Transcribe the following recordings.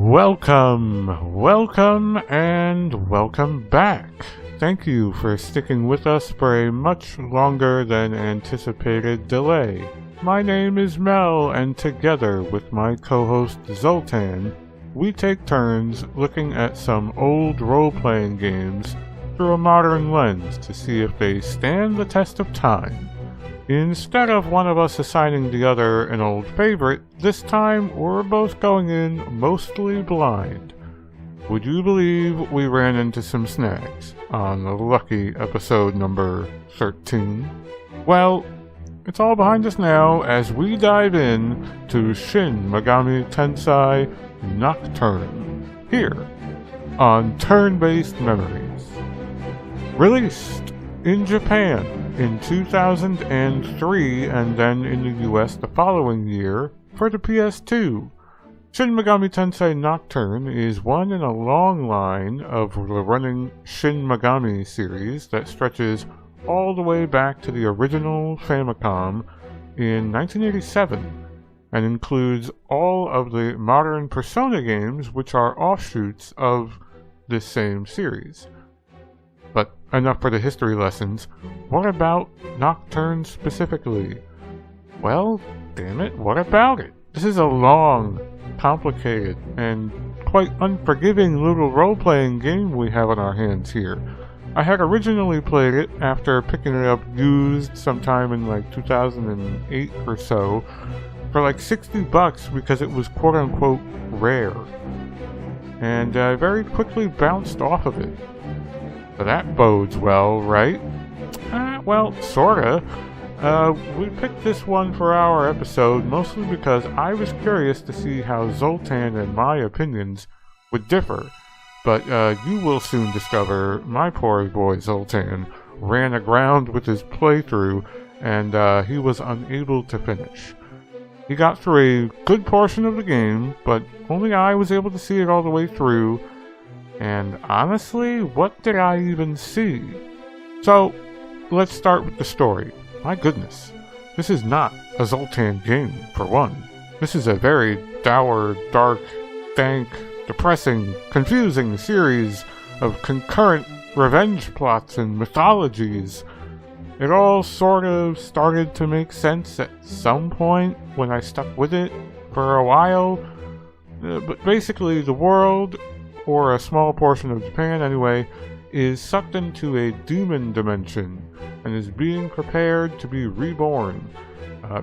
Welcome, and welcome back. Thank you for sticking with us for a much longer than anticipated delay. My name is Mel, and together with my co-host Zoltan, we take turns looking at some old role-playing games through a modern lens to see if they stand the test of time. Instead of one of us assigning the other an old favorite, this time we're both going in mostly blind. Would you believe we ran into some snags on the lucky episode number 13? Well, it's all behind us now as we dive in to Shin Megami Tensei Nocturne, here on Turn-Based Memories. Released in Japan in 2003 and then in the US the following year for the PS2. Shin Megami Tensei Nocturne is one in a long line of the running Shin Megami series that stretches all the way back to the original Famicom in 1987 and includes all of the modern Persona games which are offshoots of this same series. But enough for the history lessons. What about Nocturne specifically? Well, damn it, what about it? This is a long, complicated, and quite unforgiving little role-playing game we have on our hands here. I had originally played it after picking it up used sometime in like 2008 or so for like $60 because it was quote-unquote rare. And I very quickly bounced off of it. So that bodes well, right? Well, sorta. We picked this one for our episode mostly because I was curious to see how Zoltan and my opinions would differ. But you will soon discover my poor boy Zoltan ran aground with his playthrough and he was unable to finish. He got through a good portion of the game, but only I was able to see it all the way through. And honestly, what did I even see? So, let's start with the story. My goodness, this is not a Zoltan game, for one. This is a very dour, dark, dank, depressing, confusing series of concurrent revenge plots and mythologies. It all sort of started to make sense at some point when I stuck with it for a while. But basically, the world, or a small portion of Japan anyway, is sucked into a demon dimension and is being prepared to be reborn.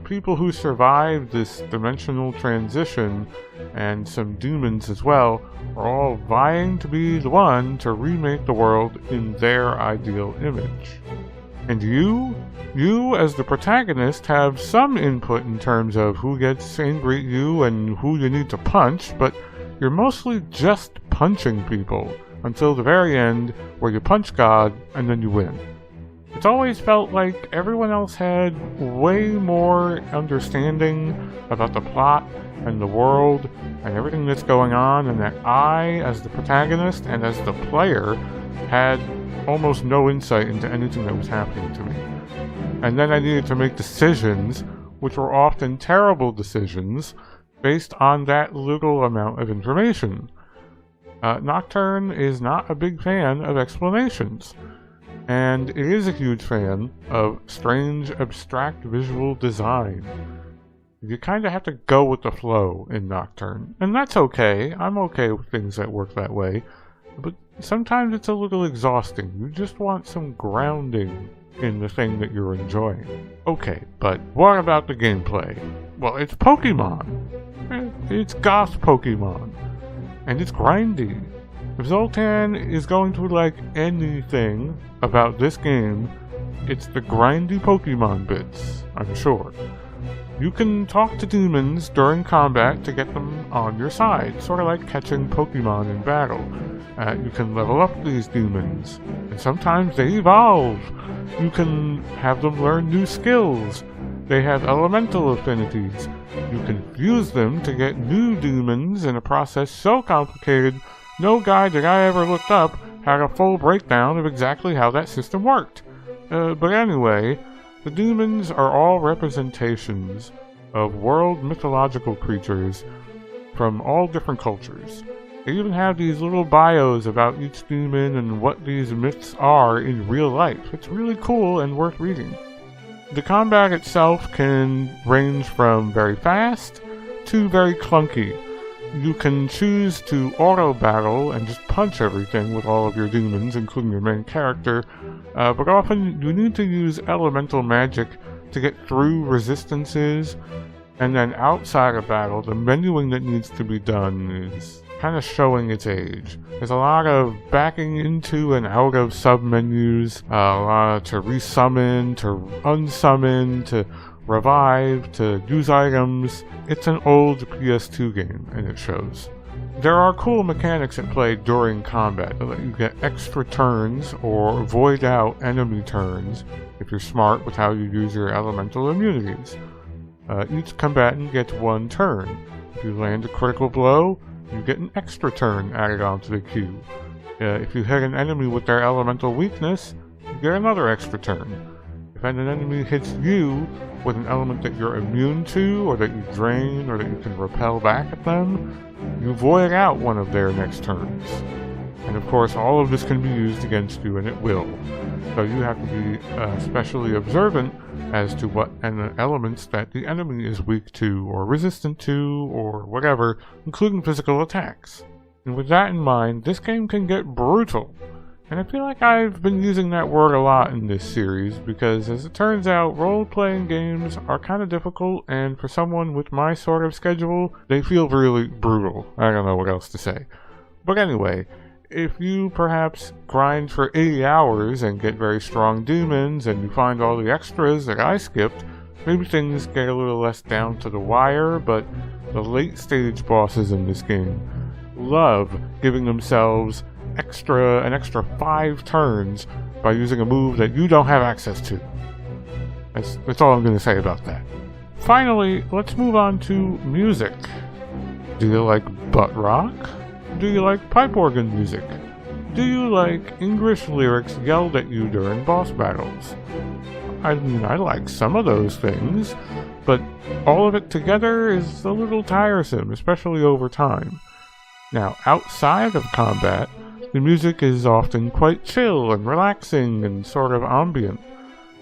People who survived this dimensional transition, and some demons as well, are all vying to be the one to remake the world in their ideal image. And you as the protagonist have some input in terms of who gets angry at you and who you need to punch, but you're mostly just punching people until the very end where you punch God and then you win. It's always felt like everyone else had way more understanding about the plot and the world and everything that's going on, and that I, as the protagonist and as the player, had almost no insight into anything that was happening to me. And then I needed to make decisions, which were often terrible decisions, based on that little amount of information. Nocturne is not a big fan of explanations, and it is a huge fan of strange, abstract visual design. You kind of have to go with the flow in Nocturne, and that's okay. I'm okay with things that work that way, but sometimes it's a little exhausting. You just want some grounding in the thing that you're enjoying. Okay, but what about the gameplay? Well, it's Pokemon. It's goth Pokemon. And it's grindy. If Zoltan is going to like anything about this game, it's the grindy Pokemon bits, I'm sure. You can talk to demons during combat to get them on your side, sort of like catching Pokemon in battle. You can level up these demons, and sometimes they evolve. You can have them learn new skills. They have elemental affinities. You can fuse them to get new demons in a process so complicated, no guide that I ever looked up had a full breakdown of exactly how that system worked. But anyway, the demons are all representations of world mythological creatures from all different cultures. They even have these little bios about each demon and what these myths are in real life. It's really cool and worth reading. The combat itself can range from very fast to very clunky. You can choose to auto-battle and just punch everything with all of your demons, including your main character, but often you need to use elemental magic to get through resistances, and then outside of battle, the menuing that needs to be done is kind of showing its age. There's a lot of backing into and out of sub-menus, a lot to resummon, to unsummon, to revive, to use items. It's an old PS2 game, and it shows. There are cool mechanics at play during combat that let you get extra turns or void out enemy turns if you're smart with how you use your elemental immunities. Each combatant gets one turn. If you land a critical blow, you get an extra turn added onto the queue. If you hit an enemy with their elemental weakness, you get another extra turn. If an enemy hits you with an element that you're immune to, or that you drain, or that you can repel back at them, you void out one of their next turns. And of course, all of this can be used against you, and it will. So you have to be especially observant as to what elements that the enemy is weak to, or resistant to, or whatever, including physical attacks. And with that in mind, this game can get brutal. And I feel like I've been using that word a lot in this series, because as it turns out, role-playing games are kind of difficult, and for someone with my sort of schedule, they feel really brutal. I don't know what else to say. But anyway, if you perhaps grind for 80 hours and get very strong demons, and you find all the extras that I skipped, maybe things get a little less down to the wire, but the late-stage bosses in this game love giving themselves an extra 5 turns by using a move that you don't have access to. That's all I'm going to say about that. Finally, let's move on to music. Do you like butt rock? Do you like pipe organ music? Do you like English lyrics yelled at you during boss battles? I mean, I like some of those things, but all of it together is a little tiresome, especially over time. Now, outside of combat, the music is often quite chill and relaxing and sort of ambient.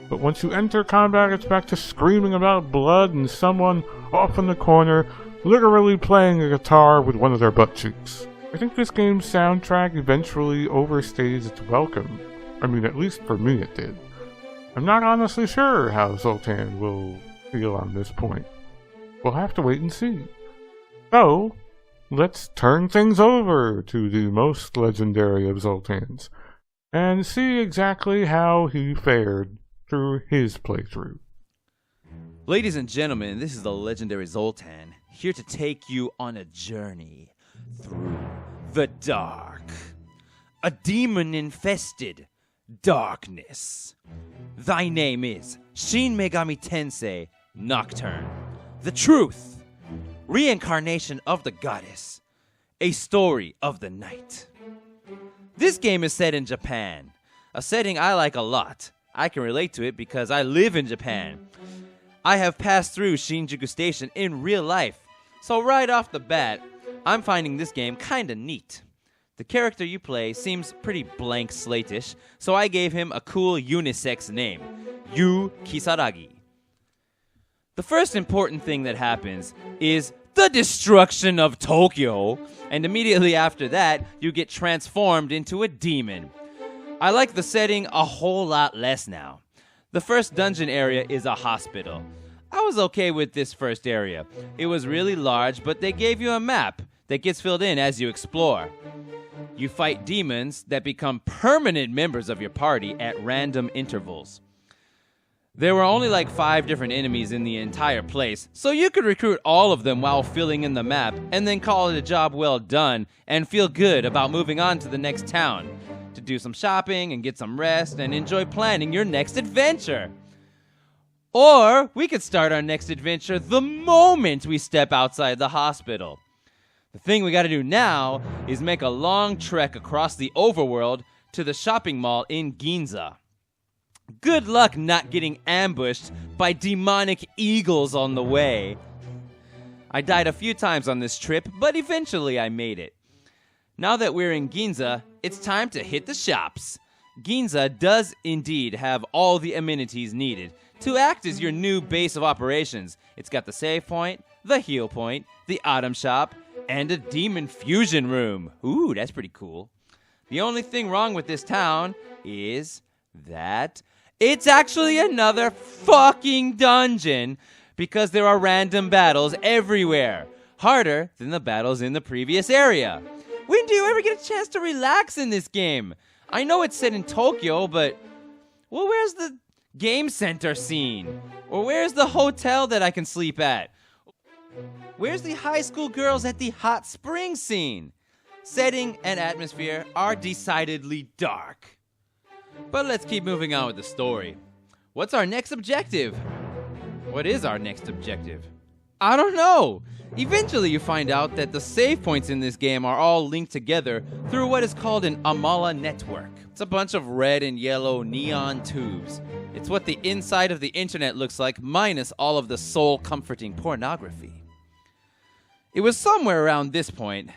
But once you enter combat, it's back to screaming about blood and someone off in the corner literally playing a guitar with one of their butt cheeks. I think this game's soundtrack eventually overstays its welcome. I mean, at least for me it did. I'm not honestly sure how Zoltan will feel on this point. We'll have to wait and see. So, let's turn things over to the most legendary of Zoltans, and see exactly how he fared through his playthrough. Ladies and gentlemen, this is the legendary Zoltan, here to take you on a journey through the dark. A demon-infested darkness. Thy name is Shin Megami Tensei Nocturne. The truth. Reincarnation of the goddess. A story of the night. This game is set in Japan, a setting I like a lot. I can relate to it because I live in Japan. I have passed through Shinjuku Station in real life, so right off the bat, I'm finding this game kinda neat. The character you play seems pretty blank slate-ish, so I gave him a cool unisex name, Yu Kisaragi. The first important thing that happens is the destruction of Tokyo, and immediately after that, you get transformed into a demon. I like the setting a whole lot less now. The first dungeon area is a hospital. I was okay with this first area. It was really large, but they gave you a map that gets filled in as you explore. You fight demons that become permanent members of your party at random intervals. There were only like 5 different enemies in the entire place, so you could recruit all of them while filling in the map, and then call it a job well done, and feel good about moving on to the next town, to do some shopping and get some rest, and enjoy planning your next adventure. Or we could start our next adventure the moment we step outside the hospital. The thing we gotta do now is make a long trek across the overworld to the shopping mall in Ginza. Good luck not getting ambushed by demonic eagles on the way. I died a few times on this trip, but eventually I made it. Now that we're in Ginza, it's time to hit the shops. Ginza does indeed have all the amenities needed to act as your new base of operations. It's got the save point, the heal point, the item shop, and a demon fusion room. Ooh, that's pretty cool. The only thing wrong with this town is that it's actually another fucking dungeon because there are random battles everywhere, harder than the battles in the previous area. When do you ever get a chance to relax in this game? I know it's set in Tokyo, but well, where's the game center scene? Or where's the hotel that I can sleep at? Where's the high school girls at the hot spring scene? Setting and atmosphere are decidedly dark. But let's keep moving on with the story. What's our next objective? What is our next objective? I don't know. Eventually you find out that the save points in this game are all linked together through what is called an Amala network. It's a bunch of red and yellow neon tubes. It's what the inside of the internet looks like, minus all of the soul-comforting pornography. It was somewhere around this point,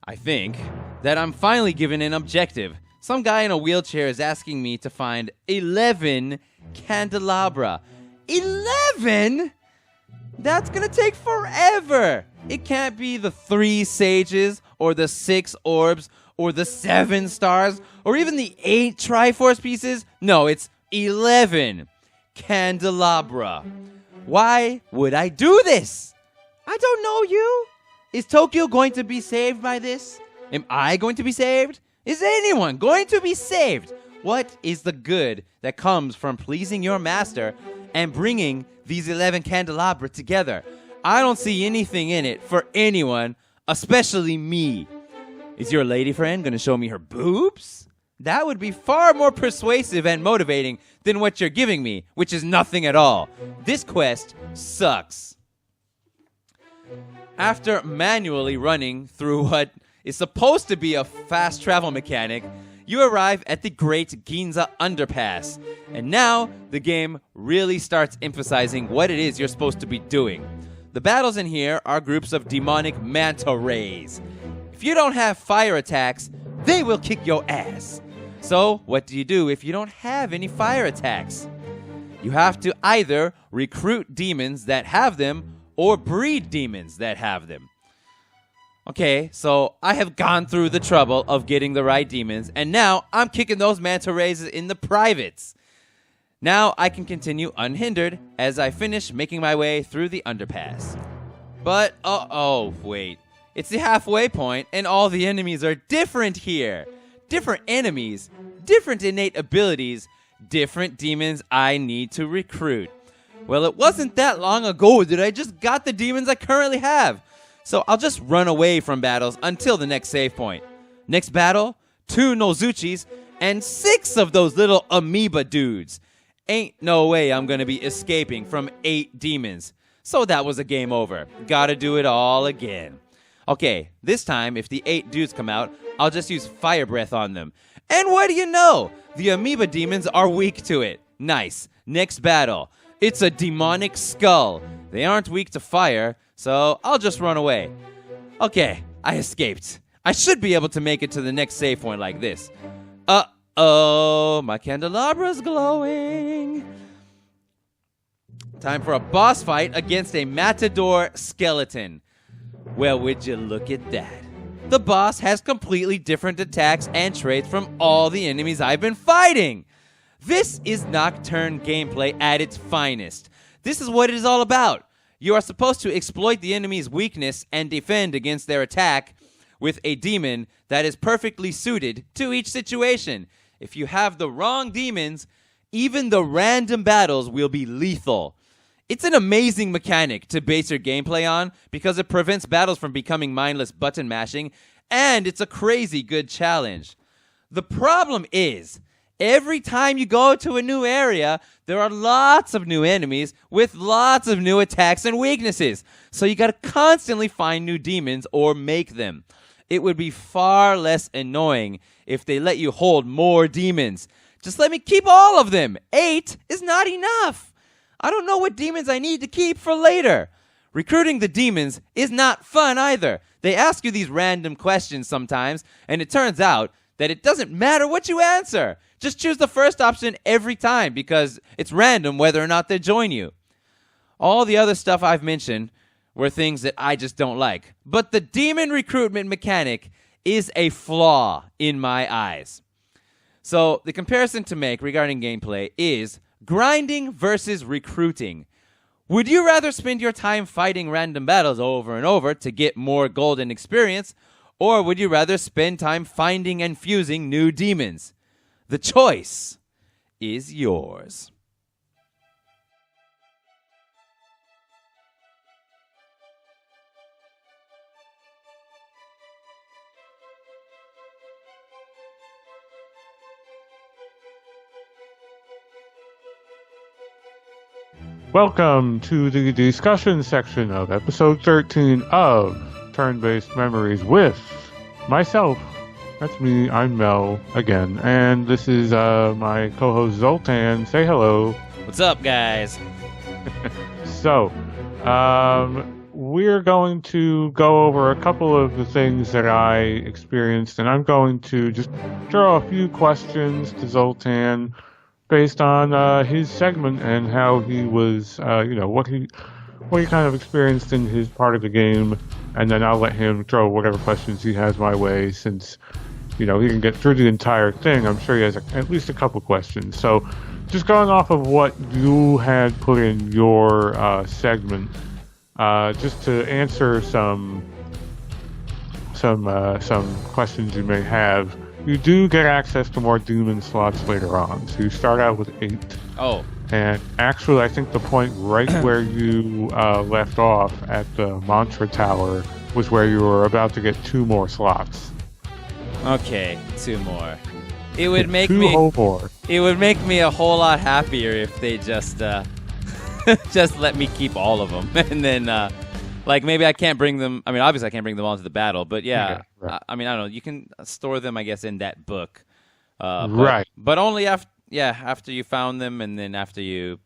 I think, that I'm finally given an objective. Some guy in a wheelchair is asking me to find 11 candelabra. 11? That's gonna take forever. It can't be the 3 sages, or the 6 orbs, or the 7 stars, or even the 8 Triforce pieces. No, it's 11 candelabra. Why would I do this? I don't know you. Is Tokyo going to be saved by this? Am I going to be saved? Is anyone going to be saved? What is the good that comes from pleasing your master and bringing these 11 candelabra together? I don't see anything in it for anyone, especially me. Is your lady friend going to show me her boobs? That would be far more persuasive and motivating than what you're giving me, which is nothing at all. This quest sucks. After manually running through what is supposed to be a fast travel mechanic, you arrive at the Great Ginza Underpass. And now, the game really starts emphasizing what it is you're supposed to be doing. The battles in here are groups of demonic manta rays. If you don't have fire attacks, they will kick your ass. So, what do you do if you don't have any fire attacks? You have to either recruit demons that have them, or breed demons that have them. Okay, so I have gone through the trouble of getting the right demons, and now I'm kicking those manta rays in the privates. Now I can continue unhindered as I finish making my way through the underpass. But, wait. It's the halfway point, and all the enemies are different here. Different enemies, different innate abilities, different demons I need to recruit. Well, it wasn't that long ago that I just got the demons I currently have. So I'll just run away from battles until the next save point. Next battle, 2 Nozuchis and 6 of those little amoeba dudes. Ain't no way I'm gonna be escaping from 8 demons. So that was a game over. Gotta do it all again. Okay, this time if the 8 dudes come out, I'll just use fire breath on them. And what do you know? The amoeba demons are weak to it. Nice. Next battle. It's a demonic skull. They aren't weak to fire, so I'll just run away. Okay, I escaped. I should be able to make it to the next save point like this. Uh-oh, my candelabra's glowing. Time for a boss fight against a matador skeleton. Well, would you look at that? The boss has completely different attacks and traits from all the enemies I've been fighting. This is Nocturne gameplay at its finest. This is what it is all about. You are supposed to exploit the enemy's weakness and defend against their attack with a demon that is perfectly suited to each situation. If you have the wrong demons, even the random battles will be lethal. It's an amazing mechanic to base your gameplay on because it prevents battles from becoming mindless button mashing, and it's a crazy good challenge. The problem is, every time you go to a new area, there are lots of new enemies with lots of new attacks and weaknesses. So you gotta constantly find new demons or make them. It would be far less annoying if they let you hold more demons. Just let me keep all of them. 8 is not enough. I don't know what demons I need to keep for later. recruiting the demons is not fun either. They ask you these random questions sometimes, and it turns out that it doesn't matter what you answer. Just choose the first option every time because it's random whether or not they join you. All the other stuff I've mentioned were things that I just don't like. But the demon recruitment mechanic is a flaw in my eyes. So the comparison to make regarding gameplay is grinding versus recruiting. Would you rather spend your time fighting random battles over and over to get more golden experience, or would you rather spend time finding and fusing new demons? The choice is yours. Welcome to the discussion section of episode 13 of Turn-Based Memories with myself. That's me, I'm Mel, again. And this is my co-host Zoltan. Say hello. What's up, guys? So, we're going to go over a couple of the things that I experienced, and I'm going to just throw a few questions to Zoltan based on his segment and how he was, what he kind of experienced in his part of the game, and then I'll let him throw whatever questions he has my way since, he can get through the entire thing. I'm sure he has at least a couple questions. So just going off of what you had put in your segment, just to answer some questions you may have. You do get access to more demon slots later on. So you start out with 8. Oh. And actually, I think the point right where you left off at the Mantra Tower was where you were about to get 2 more slots. Okay, 2 more. It would make more. It would make me a whole lot happier if they just just let me keep all of them, and then maybe I can't bring them. I mean, obviously I can't bring them all to the battle, but yeah, right. I don't know. You can store them, I guess, in that book. Right. But only after you found them, and then after you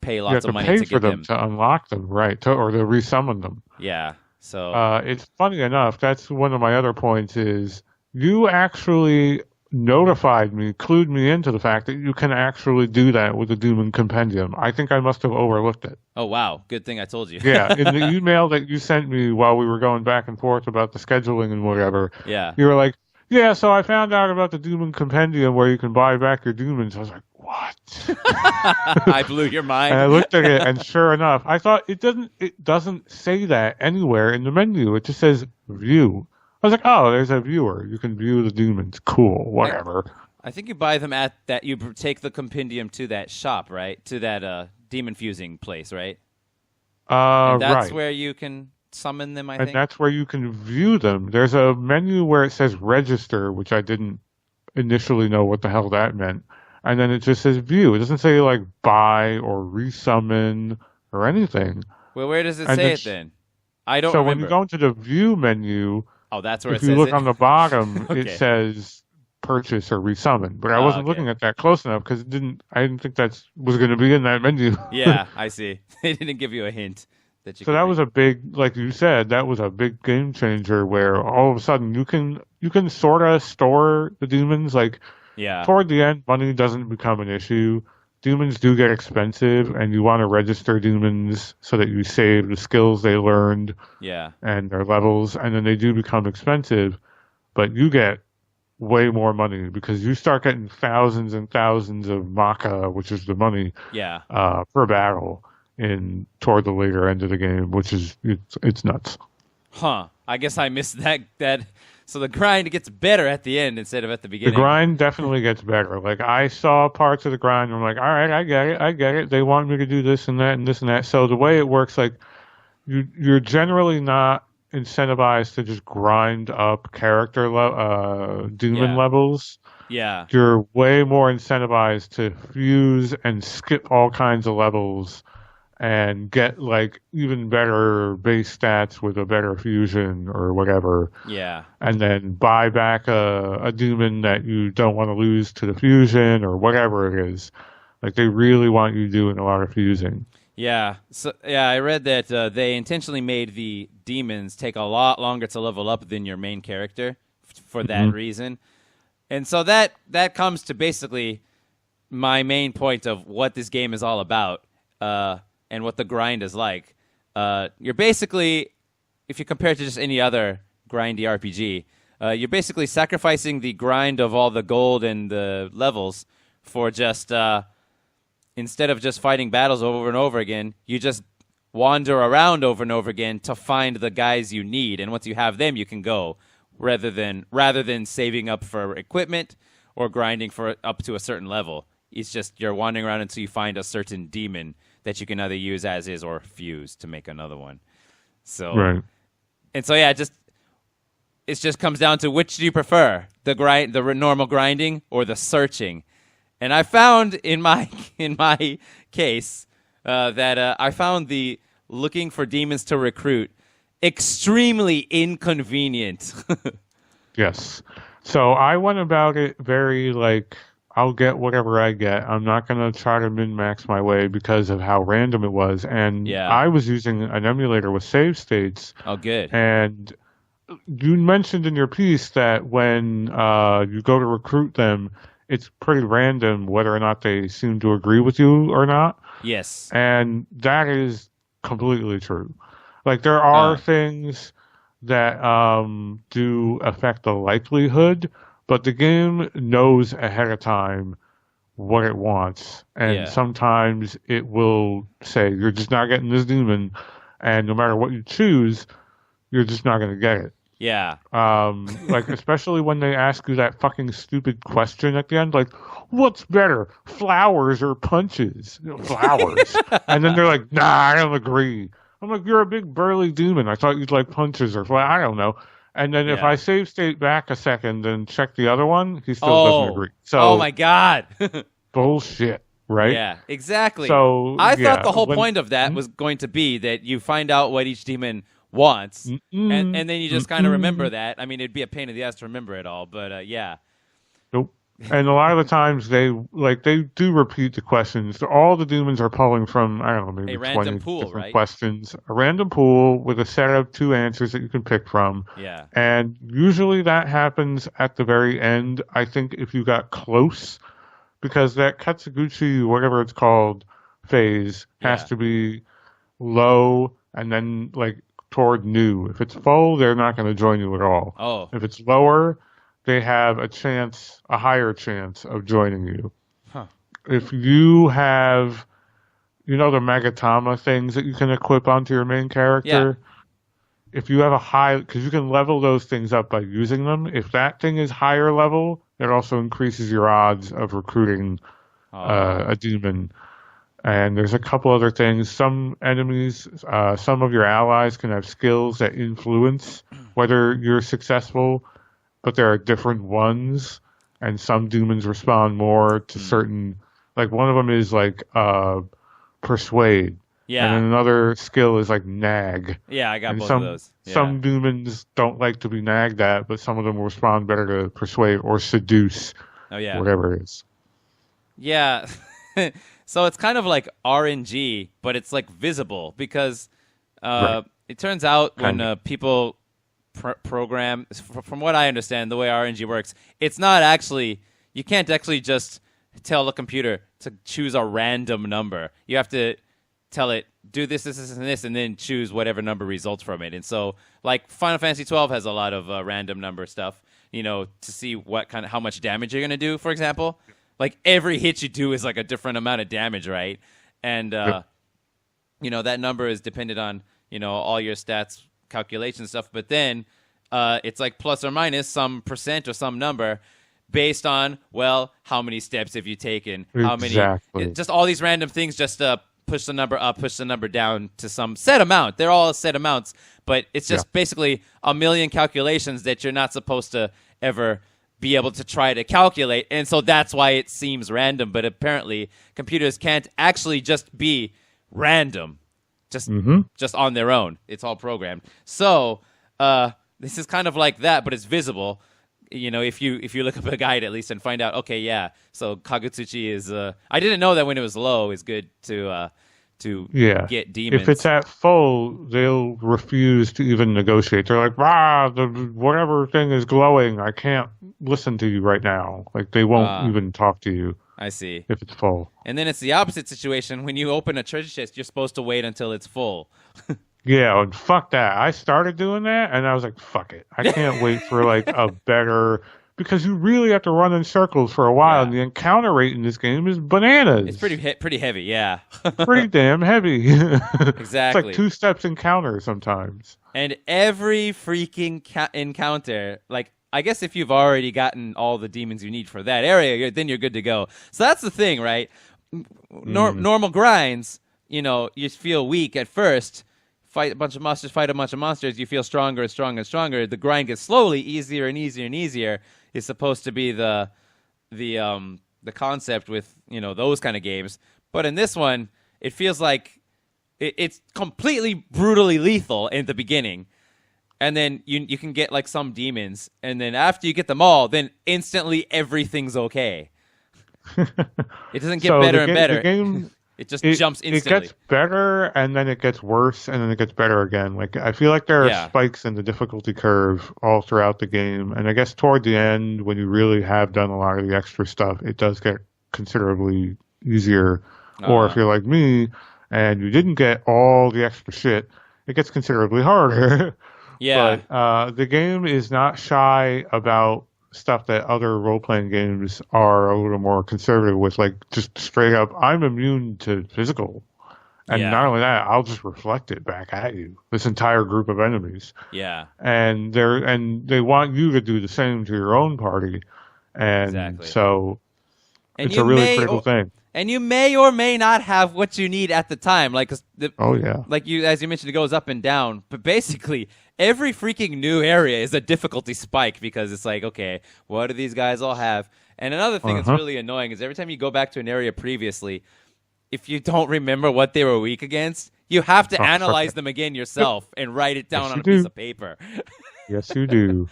pay lots of money to get them to unlock them, right? Or to resummon them. Yeah. So it's funny enough. That's one of my other points. Is you actually clued me into the fact that you can actually do that with the Demon Compendium. I think I must have overlooked it. Oh, wow. Good thing I told you. Yeah, in the email that you sent me while we were going back and forth about the scheduling and whatever, you were like, yeah, so I found out about the Demon Compendium where you can buy back your demons. I was like, what? I blew your mind. And I looked at it, and sure enough, I thought it doesn't say that anywhere in the menu. It just says view. I was like, oh, there's a viewer. You can view the demons. Cool, whatever. I think you buy them at that. You take the compendium to that shop, right? To that demon fusing place, right? And that's where you can summon them, I think. And that's where you can view them. There's a menu where it says register, which I didn't initially know what the hell that meant. And then it just says view. It doesn't say like buy or resummon or anything. Well, where does it say it then? I don't remember. So when you go into the view menu, oh, that's where if you look on the bottom, okay. It says purchase or resummon. But I wasn't looking at that close enough because I didn't think that was going to be in that menu. Yeah, I see. They didn't give you a hint. So that was a big, like you said, that was a big game changer where all of a sudden you can sort of store the demons. Like toward the end, money doesn't become an issue. Demons do get expensive, and you want to register demons so that you save the skills they learned and their levels, and then they do become expensive, but you get way more money because you start getting thousands and thousands of Maka, which is the money, per battle toward the later end of the game, which is it's nuts. Huh. I guess I missed that. So the grind gets better at the end instead of at the beginning. The grind definitely gets better. Like, I saw parts of the grind, and I'm like, all right, I get it. They want me to do this and that and this and that. So the way it works, like, you're generally not incentivized to just grind up character demon levels. Yeah. You're way more incentivized to fuse and skip all kinds of levels and get like even better base stats with a better fusion or whatever. Yeah. And then buy back a demon that you don't want to lose to the fusion or whatever it is. Like, they really want you doing a lot of fusing. Yeah. So I read that they intentionally made the demons take a lot longer to level up than your main character for that reason. And so that comes to basically my main point of what this game is all about, and what the grind is like. You're basically, if you compare it to just any other grindy RPG, you're basically sacrificing the grind of all the gold and the levels for just instead of just fighting battles over and over again, you just wander around over and over again to find the guys you need. And once you have them, you can go rather than saving up for equipment or grinding for up to a certain level. It's just you're wandering around until you find a certain demon that you can either use as is or fuse to make another one. So, Right. And so yeah, it just comes down to which do you prefer, the normal grinding or the searching. And I found in my case that I found the looking for demons to recruit extremely inconvenient. Yes. So I went about it very like, I'll get whatever I get. I'm not going to try to min-max my way because of how random it was. And Yeah. I was using an emulator with save states. Oh, good. And you mentioned in your piece that when you go to recruit them, it's pretty random whether or not they seem to agree with you or not. Yes. And that is completely true. Like, there are things that do affect the likelihood, but the game knows ahead of time what it wants. And sometimes it will say, you're just not getting this demon, and no matter what you choose, you're just not going to get it. Yeah. Like, especially when they ask you that fucking stupid question at the end, like, what's better, flowers or punches? You know, flowers. And then they're like, nah, I don't agree. I'm like, you're a big burly demon. I thought you'd like punches or flowers. I don't know. And then if I save state back a second and check the other one, he still doesn't agree. So, oh my God. bullshit, right? Yeah, exactly. So I thought the whole point of that was going to be that you find out what each demon wants, and then you just kind of remember that. I mean, it'd be a pain in the ass to remember it all, but yeah. Nope. And a lot of the times they do repeat the questions. All the demons are pulling from, I don't know, maybe a 20 random pool, different right? questions. A random pool with a set of 2 answers that you can pick from. Yeah. And usually that happens at the very end. I think if you got close, because that Katsuguchi, whatever it's called, phase has to be low and then like toward new. If it's full, they're not going to join you at all. Oh. If it's lower, they have a higher chance of joining you. Huh. If you have, the Megatama things that you can equip onto your main character, if you have a high, because you can level those things up by using them. If that thing is higher level, it also increases your odds of recruiting a demon. And there's a couple other things. Some enemies, some of your allies can have skills that influence whether you're successful, but there are different ones. And some demons respond more to certain, like one of them is like persuade. Yeah. And then another skill is like nag. Yeah, I got both of those. Yeah. Some demons don't like to be nagged at, but some of them will respond better to persuade or seduce. Oh, yeah. Whatever it is. Yeah. So it's kind of like RNG, but it's like visible because it turns out when people program, from what I understand, the way RNG works, it's not actually, you can't actually just tell the computer to choose a random number. You have to tell it, do this, this, this, and this, and then choose whatever number results from it. And so, like, Final Fantasy 12 has a lot of random number stuff, to see how much damage you're going to do, for example. Like, every hit you do is, like, a different amount of damage, right? And, that number is dependent on, all your stats, calculation stuff. But then it's, like, plus or minus some percent or some number based on, well, how many steps have you taken? How many? Just all these random things just push the number up, push the number down to some set amount. They're all set amounts, but it's just basically a million calculations that you're not supposed to ever be able to try to calculate. And so that's why it seems random, but apparently computers can't actually just be random, just on their own. It's all programmed. So this is kind of like that, but it's visible. If you look up a guide at least and find out, okay, yeah, so Kagutsuchi is I didn't know that when it was low is good to to Yeah. get demons. If it's at full, they'll refuse to even negotiate. They're like, the whatever thing is glowing. I can't listen to you right now. Like, they won't even talk to you. I see. If it's full. And then it's the opposite situation. When you open a treasure chest, you're supposed to wait until it's full. Yeah, and fuck that. I started doing that, and I was like, fuck it. I can't wait for, like, a better... Because you really have to run in circles for a while, and the encounter rate in this game is bananas. It's pretty heavy, yeah. Pretty damn heavy. Exactly. It's like 2 steps encounter sometimes. And every freaking encounter, like, I guess if you've already gotten all the demons you need for that area, then you're good to go. So that's the thing, right? Normal grinds, you feel weak at first. Fight a bunch of monsters, you feel stronger and stronger and stronger. The grind gets slowly easier and easier and easier. Is supposed to be the concept with those kind of games, but in this one, it feels like it's completely brutally lethal in the beginning, and then you can get like some demons, and then after you get them all, then instantly everything's okay. It doesn't get better and better. The game, it just jumps instantly. It gets better, and then it gets worse, and then it gets better again. Like, I feel like there are spikes in the difficulty curve all throughout the game, and I guess toward the end, when you really have done a lot of the extra stuff, it does get considerably easier. Or if you're like me, and you didn't get all the extra shit, it gets considerably harder. Yeah. But the game is not shy about stuff that other role-playing games are a little more conservative with, like just straight up, I'm immune to physical. And not only that, I'll just reflect it back at you, this entire group of enemies. Yeah. And they want you to do the same to your own party. And so it's a really critical thing. And you may or may not have what you need at the time. Like, like as you mentioned, it goes up and down. But basically, every freaking new area is a difficulty spike because it's like, okay, what do these guys all have? And another thing that's really annoying is every time you go back to an area previously, if you don't remember what they were weak against, you have to analyze them again yourself and write it down on a piece of paper. Yes, you do.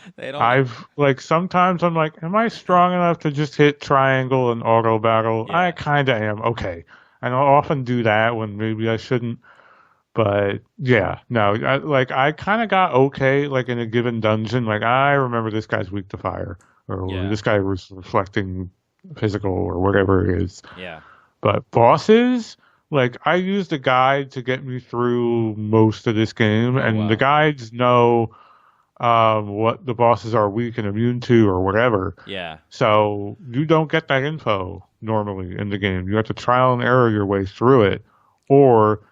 Sometimes I'm like, am I strong enough to just hit triangle and auto battle? Yeah. I kind of am. Okay. And I'll often do that when maybe I shouldn't. But yeah, no, I kind of got okay, like in a given dungeon. Like, I remember this guy's weak to fire, or this guy was reflecting physical, or whatever it is. Yeah. But bosses, like, I used a guide to get me through most of this game, and the guides know what the bosses are weak and immune to, or whatever. Yeah. know you don't get that info normally in the game. You have to trial and error your way through it, or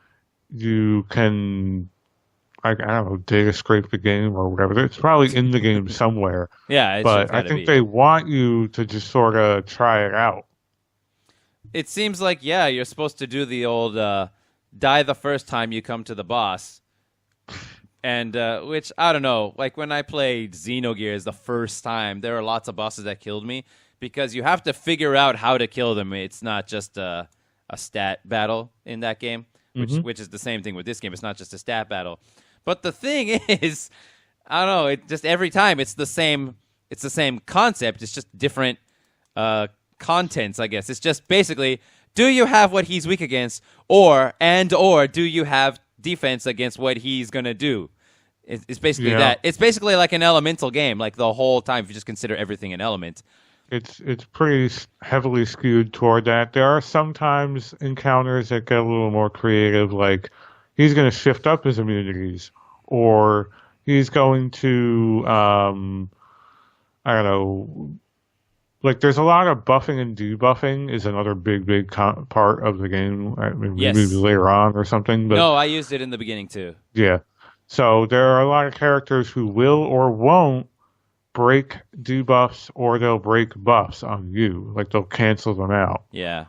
you can, I don't know, data scrape the game or whatever. It's probably in the game somewhere. Yeah, but I think they want you to just sort of try it out. It seems like, you're supposed to do the old die the first time you come to the boss. And, which, I don't know, like when I played Xenogears the first time, there were lots of bosses that killed me because you have to figure out how to kill them. It's not just a stat battle in that game, which is the same thing with this game. It's not just a stat battle. But the thing is, I don't know, it just every time it's the same concept. It's just different contents, I guess. It's just basically, do you have what he's weak against, or do you have defense against what he's going to do? It's basically that. It's basically like an elemental game, like the whole time, if you just consider everything an element. It's pretty heavily skewed toward that. There are sometimes encounters that get a little more creative, like he's going to shift up his immunities, or he's going to, I don't know, like there's a lot of buffing and debuffing is another big part of the game. Maybe later on or something. But no, I used it in the beginning too. Yeah. So there are a lot of characters who will or won't break debuffs, or they'll break buffs on you. Like, they'll cancel them out. Yeah.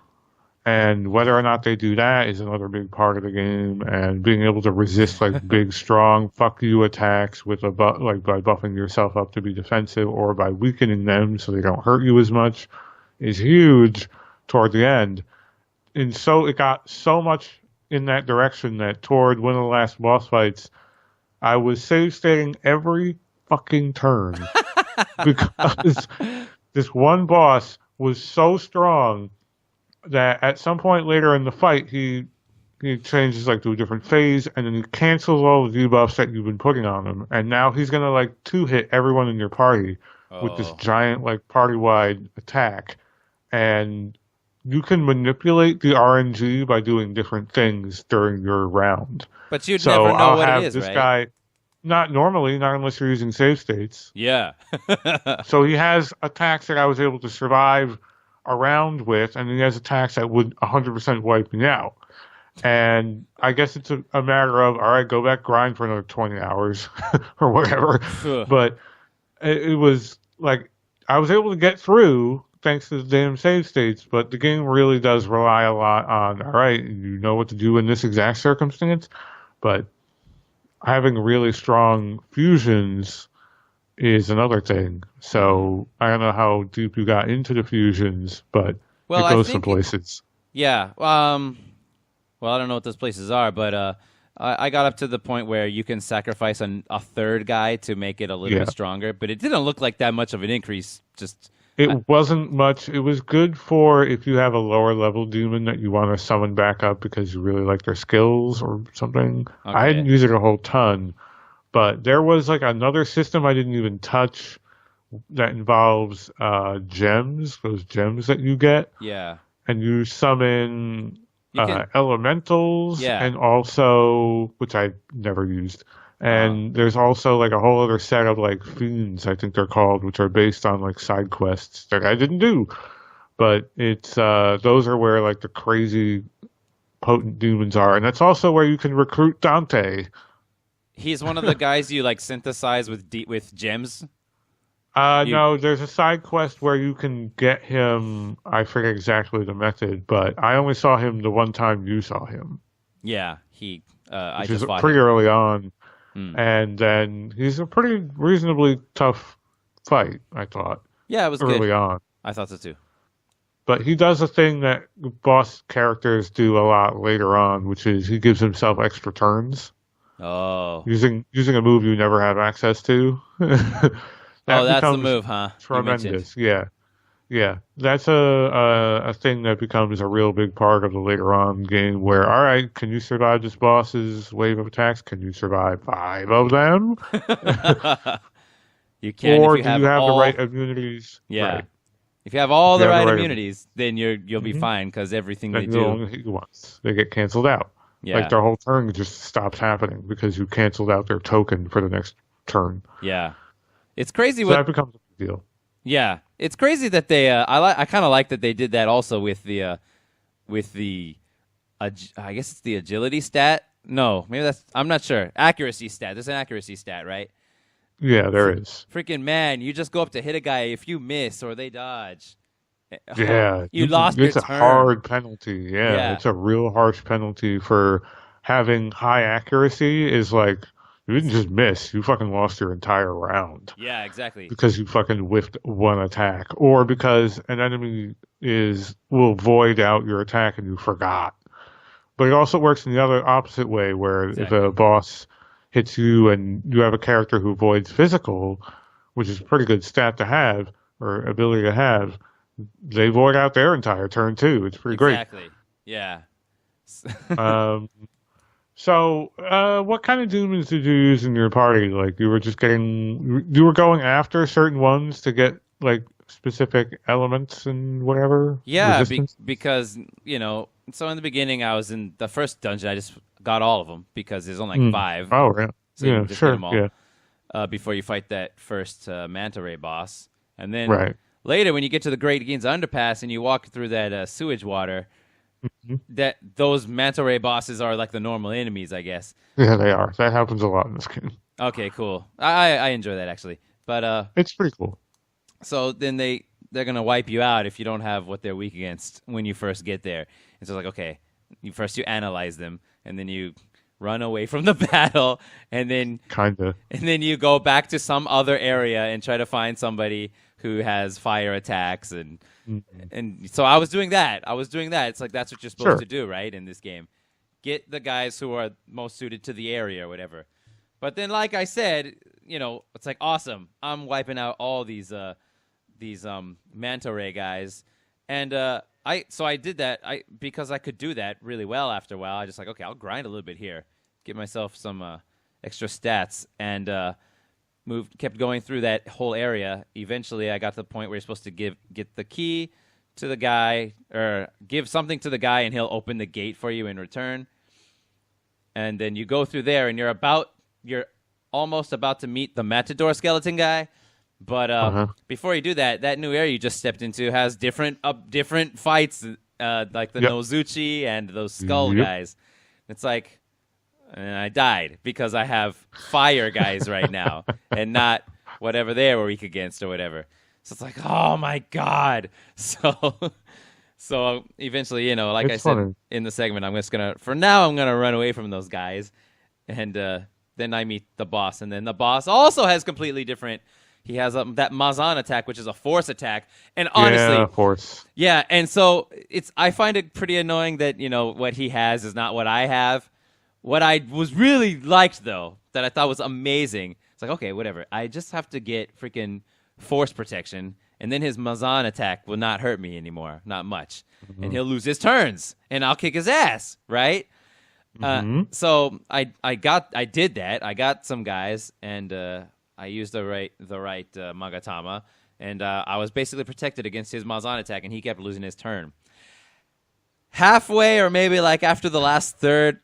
And whether or not they do that is another big part of the game. And being able to resist, like, big, strong fuck you attacks with like by buffing yourself up to be defensive, or by weakening them so they don't hurt you as much, is huge toward the end. And so it got so much in that direction that toward one of the last boss fights, I was save stating every fucking turn because this one boss was so strong that at some point later in the fight, he he changes like to a different phase, and then he cancels all the debuffs that you've been putting on him, and now he's gonna like two-hit everyone in your party with this Oh. giant like party-wide attack, and you can manipulate the RNG by doing different things during your round. But you'd So never know I'll what it have is, this right? guy, not normally, not unless you're using save states. Yeah. So he has attacks that I was able to survive around with, and he has attacks that would 100% wipe me out. And I guess it's a matter of, all right, go back, grind for another 20 hours or whatever. Ugh. But it was like, I was able to get through thanks to the damn save states, but the game really does rely a lot on, all right, you know what to do in this exact circumstance, but having really strong fusions is another thing. So I don't know how deep you got into the fusions, but Well, it I goes some think places. yeah. Well, I don't know what those places are, but I got up to the point where you can sacrifice a third guy to make it a little Yeah. bit stronger, but it didn't look like that much of an increase. Just It wasn't much. It was good for if you have a lower level demon that you want to summon back up because you really like their skills or something. I okay. didn't use it a whole ton, but there was like another system I didn't even touch that involves gems, those gems that you get, Yeah. and you summon You can. elementals, Yeah. and also, which I never used. Uh, And there's also like a whole other set of like fiends, I think they're called, which are based on like side quests that I didn't do. But it's those are where like the crazy potent demons are, and that's also where you can recruit Dante. he's one of the guys you like synthesize with gems. You. No, there's a side quest where you can get him. I forget exactly the method, but I only saw him the one time you saw him, Yeah. He. I which just is fought pretty him. early on. Hmm. And then he's a pretty reasonably tough fight, I thought, Yeah, it was good. early on. I thought so too. But he does a thing that boss characters do a lot later on, which is he gives himself extra turns Oh. using a move you never have access to. Oh, That that's the becomes move, huh? You mentioned. tremendous. Yeah. Yeah, that's a thing that becomes a real big part of the later on game where, all right, can you survive this boss's wave of attacks? Can you survive 5 of them? You can if Or you do have you have the all. right immunities? Yeah. Right. If you have all If you the have the right right immunities, then you'll be hmm fine because everything they then they'll do. only hit you once. They get canceled out. Like Yeah. their whole turn just stops happening because you canceled out their token for the next turn. Yeah. It's crazy So what. that becomes a big deal. Yeah. It's crazy that they. I kind of like that they did that also with the. I guess it's the agility stat. No, maybe that's. I'm not sure. Accuracy stat. There's an accuracy stat, right? Yeah, there is. Freaking man, you just go up to hit a guy. If you miss or they dodge, Yeah, you lost your it's a turn. hard penalty. Yeah, Yeah. it's a real harsh penalty for having high accuracy. Is like you didn't just miss; you fucking lost your entire round Yeah. Exactly. because you fucking whiffed one attack, or because an enemy will void out your attack and you forgot. But it also works in the other opposite way, where if Exactly. a boss hits you and you have a character who voids physical, which is a pretty good stat to have or ability to have, they void out their entire turn too. It's pretty great. Exactly. Yeah. Um, so, what kind of demons did you use in your party? Like, you were going after certain ones to get like specific elements and whatever Yeah, resistance. because so in the beginning I was in the first dungeon. I just got all of them because there's only like Mm. 5, Oh, yeah, so you yeah, can just get sure, them all yeah, before you fight that first manta ray boss. And then right. later, when you get to the Great Gains Underpass and you walk through that sewage water, Mhm. that those manta ray bosses are like the normal enemies, I guess. Yeah, they are. That happens a lot in this game. Okay, cool. I enjoy that actually, but It's pretty cool. so then they're gonna wipe you out if you don't have what they're weak against when you first get there. And so it's like, okay, you analyze them, and then you run away from the battle, and then Kinda. you go back to some other area and try to find somebody who has fire attacks, and Mhm. so I was doing that. It's like that's what you're supposed Sure. to do, right? In this game, get the guys who are most suited to the area or whatever. But then, like I said, it's like awesome. I'm wiping out all these manta ray guys, and I did that because I could do that really well after a while. I just like, okay, I'll grind a little bit here, give myself some extra stats, and kept going through that whole area. Eventually, I got to the point where you're supposed to get the key to the guy, or give something to the guy, and he'll open the gate for you in return. And then you go through there, and you're almost about to meet the Matador skeleton guy. But before you do that, that new area you just stepped into has different fights, like the Nozuchi and those skull guys. It's like, and I died because I have fire guys right now and not whatever they were weak against or whatever. So it's like, oh my god. So eventually, like I said in the segment, I'm gonna run away from those guys, and then I meet the boss, and then the boss also has completely different. He has that Mazan attack, which is a force attack, and honestly, force. Yeah, and so I find it pretty annoying that what he has is not what I have. What I was really liked though, that I thought was amazing. It's like, okay, whatever. I just have to get freaking force protection, and then his Mazan attack will not hurt me anymore, not much, and he'll lose his turns, and I'll kick his ass, right? So I did that. I got some guys, and I used the right Magatama, and I was basically protected against his Mazan attack, and he kept losing his turn. Halfway, or maybe like after the last third,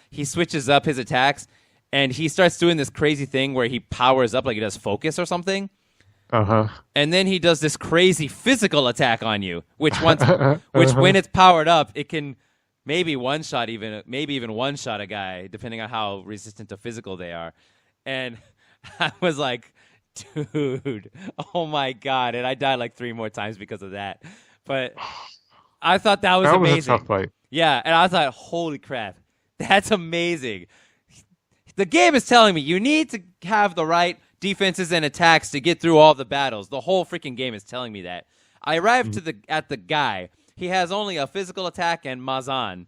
he switches up his attacks, and he starts doing this crazy thing where he powers up, like he does focus or something. And then he does this crazy physical attack on you, which when it's powered up, it can maybe one shot a guy, depending on how resistant to physical they are. And I was like, dude, oh my god. And I died like 3 more times because of that. But I thought that was amazing. Was a tough fight. Yeah, and I thought, holy crap, that's amazing. The game is telling me you need to have the right defenses and attacks to get through all the battles. The whole freaking game is telling me that. I arrived at the guy. He has only a physical attack and Mazan,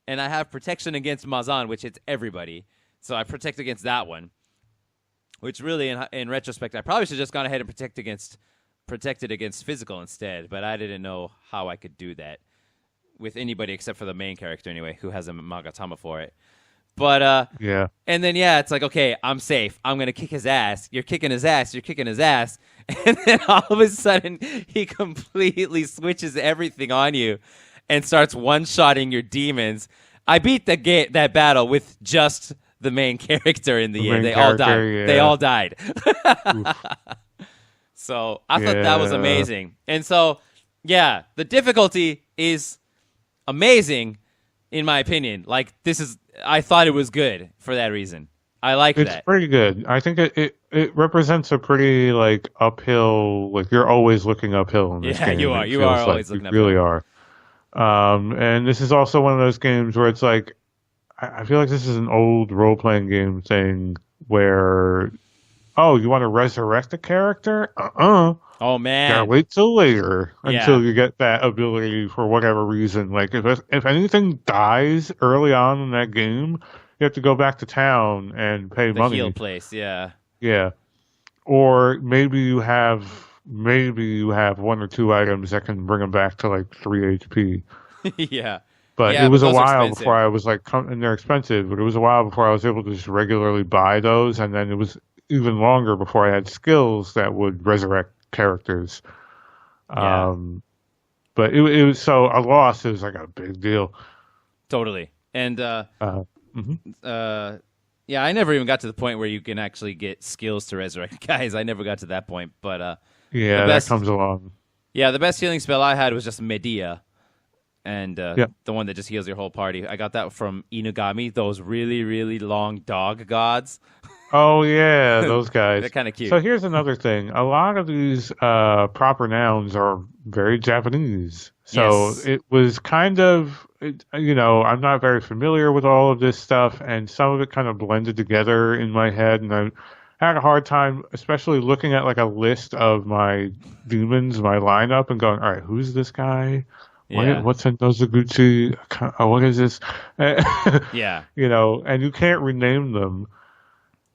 and I have protection against Mazan, which hits everybody. So I protect against that one. Which really, in retrospect, I probably should have just gone ahead and protected against physical instead. But I didn't know how I could do that with anybody except for the main character anyway, who has a Magatama for it. But yeah, and then it's like, okay, I'm safe. I'm gonna kick his ass. You're kicking his ass. You're kicking his ass. And then all of a sudden, he completely switches everything on you and starts one-shotting your demons. I beat that battle with just the main character in the end. They all died. Yeah. They all died. So I thought that was amazing. And so, yeah, the difficulty is amazing, in my opinion. Like, I thought it was good for that reason. I like that. It's pretty good. I think it represents a pretty, like, uphill, like, you're always looking uphill in this game. Yeah, you are. You are always looking uphill. You really are. And this is also one of those games where it's like, I feel like this is an old role-playing game thing where, oh, you want to resurrect a character? Oh, man. Gotta wait till later until you get that ability for whatever reason. Like, if anything dies early on in that game, you have to go back to town and pay money. The heal place, yeah. Yeah. Or maybe you have 1 or 2 items that can bring them back to, like, 3 HP. Yeah. But it was a while before I was like, and they're expensive, but it was a while before I was able to just regularly buy those. And then it was even longer before I had skills that would resurrect characters. Yeah. But it was, so a loss is like a big deal. Totally. And, yeah, I never even got to the point where you can actually get skills to resurrect guys. I never got to that point. But, yeah, that comes along. Yeah, the best healing spell I had was just Medea. And the one that just heals your whole party. I got that from Inugami, those really, really long dog gods. Oh, yeah, those guys. They're kind of cute. So here's another thing. A lot of these proper nouns are very Japanese. So it was kind of, I'm not very familiar with all of this stuff, and some of it kind of blended together in my head, and I had a hard time, especially looking at like a list of my demons, my lineup, and going, all right, who's this guy? What's a Nozaguchi? What is this? Yeah. And you can't rename them.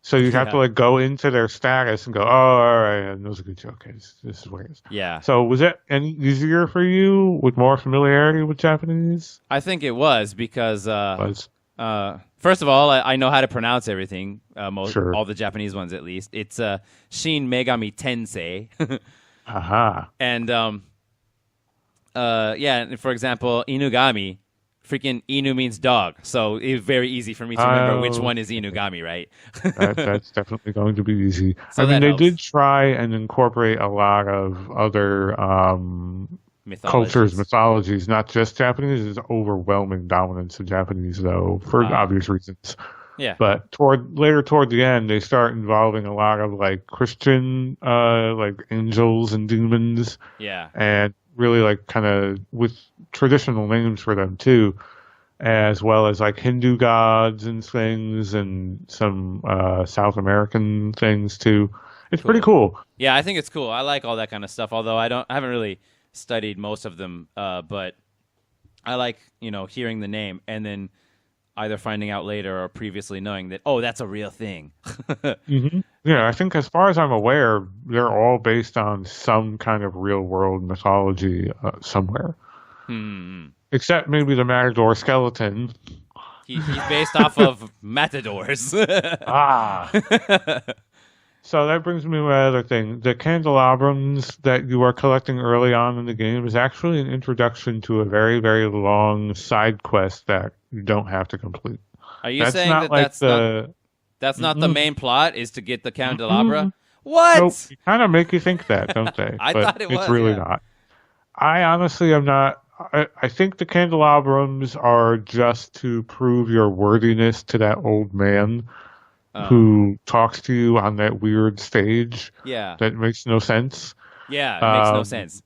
So you have to Yeah. like go into their status and go, oh, all right, and those are good. Okay, this is where it is. Yeah. So was it any easier for you with more familiarity with Japanese? I think it was because Was first of all, I know how to pronounce everything. sure. All the Japanese ones, at least. It's Shin Megami Tensei, Aha. and yeah. For example, Inugami, freaking Inu means dog, so it's very easy for me to remember which one is Inugami, right? That's definitely going to be easy. So I mean, that they helps. did try and incorporate a lot of other cultures, mythologies, not just Japanese. There's overwhelming dominance of Japanese, though, for obvious reasons. Yeah. But toward the end, they start involving a lot of like Christian, like angels and demons, Yeah. and really like kind of with traditional names for them too, as well as like Hindu gods and things, and some South American things too. It's pretty cool. Yeah, I think it's cool. I like all that kind of stuff. Although I haven't really studied most of them, but I like hearing the name and then either finding out later or previously knowing that that's a real thing. Hmm. Yeah, I think as far as I'm aware, they're all based on some kind of real world mythology somewhere. Except maybe the Matador skeleton. He's based off of matadors. Ah. So that brings me to my other thing. The candelabrums that you are collecting early on in the game is actually an introduction to a very, very long side quest that you don't have to complete. Are you That's saying not that like that's not the main plot? Is to get the candelabra? Mm-mm. What? Nope. They kind of make you think that, don't they? I But thought it was, it's really yeah. not. I honestly am not. I think the candelabrums are just to prove your worthiness to that old man who talks to you on that weird stage. Yeah. That makes no sense. Yeah, it makes no sense.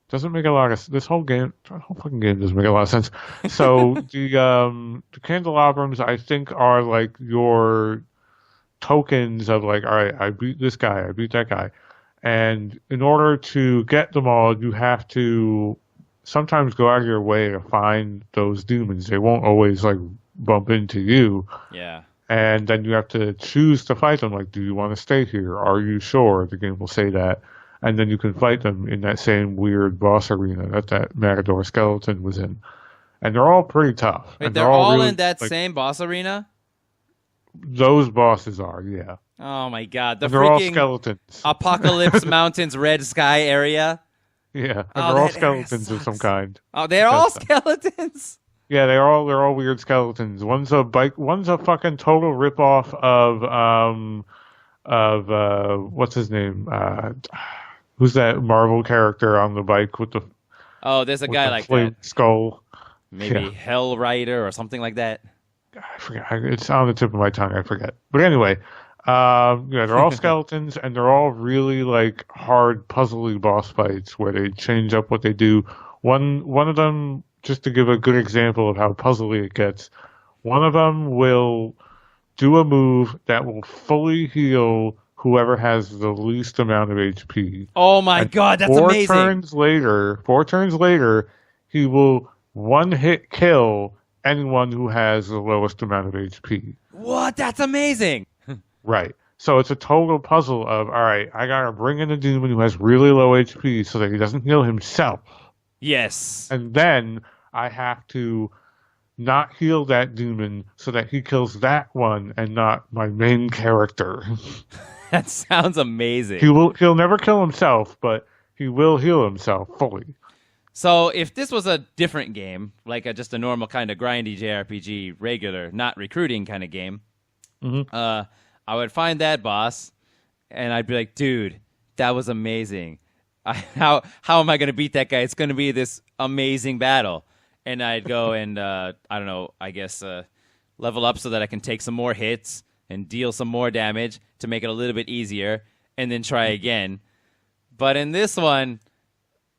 Doesn't make a lot of this whole fucking game doesn't make a lot of sense. So the candelabrums I think are like your tokens of like, all right, I beat this guy, I beat that guy. And in order to get them all, you have to sometimes go out of your way to find those demons. They won't always like bump into you. Yeah. And then you have to choose to fight them. Like, do you want to stay here? Are you sure? The game will say that. And then you can fight them in that same weird boss arena that Matador skeleton was in. And they're all pretty tough. Wait, and they're all really, in that like, same boss arena? Those bosses are, yeah. Oh my god. The And they're all freaking skeletons. Apocalypse Mountains Red Sky area? Yeah. And Oh, they're all that area skeletons of some sucks. kind. Oh, they're all skeletons? Yeah, they're all weird skeletons. One's a fucking total ripoff of what's his name? Who's that Marvel character on the bike with the Oh, there's a guy the like flaming that. skull? Maybe Yeah. Hell Rider or something like that. I forget. It's on the tip of my tongue. I forget. But anyway, yeah, they're all skeletons, and they're all really like hard, puzzly boss fights where they change up what they do. One of them, just to give a good example of how puzzly it gets, one of them will do a move that will fully heal whoever has the least amount of HP. Oh my god, that's amazing. 4 turns later, he will one hit kill anyone who has the lowest amount of HP. What? That's amazing. Right. So it's a total puzzle of, all right, I gotta bring in a demon who has really low HP so that he doesn't heal himself. Yes. And then I have to not heal that demon so that he kills that one and not my main character. That sounds amazing. He'll never kill himself, but he will heal himself fully. So if this was a different game, like just a normal kind of grindy JRPG, regular, not recruiting kind of game, I would find that boss, and I'd be like, dude, that was amazing. How am I going to beat that guy? It's going to be this amazing battle. And I'd go and, I don't know, I guess level up so that I can take some more hits and deal some more damage to make it a little bit easier, and then try again. But in this one,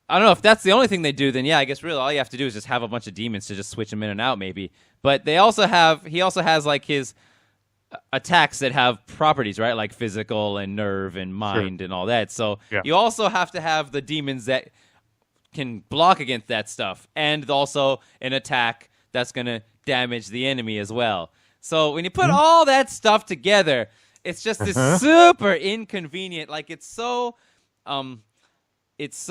I don't know if that's the only thing they do. Then yeah, I guess really all you have to do is just have a bunch of demons to just switch them in and out, maybe. But he also has like his attacks that have properties, right? Like physical and nerve and mind and all that. So you also have to have the demons that can block against that stuff, and also an attack that's gonna damage the enemy as well. So when you put all that stuff together, It's just this super inconvenient. Like it's so It's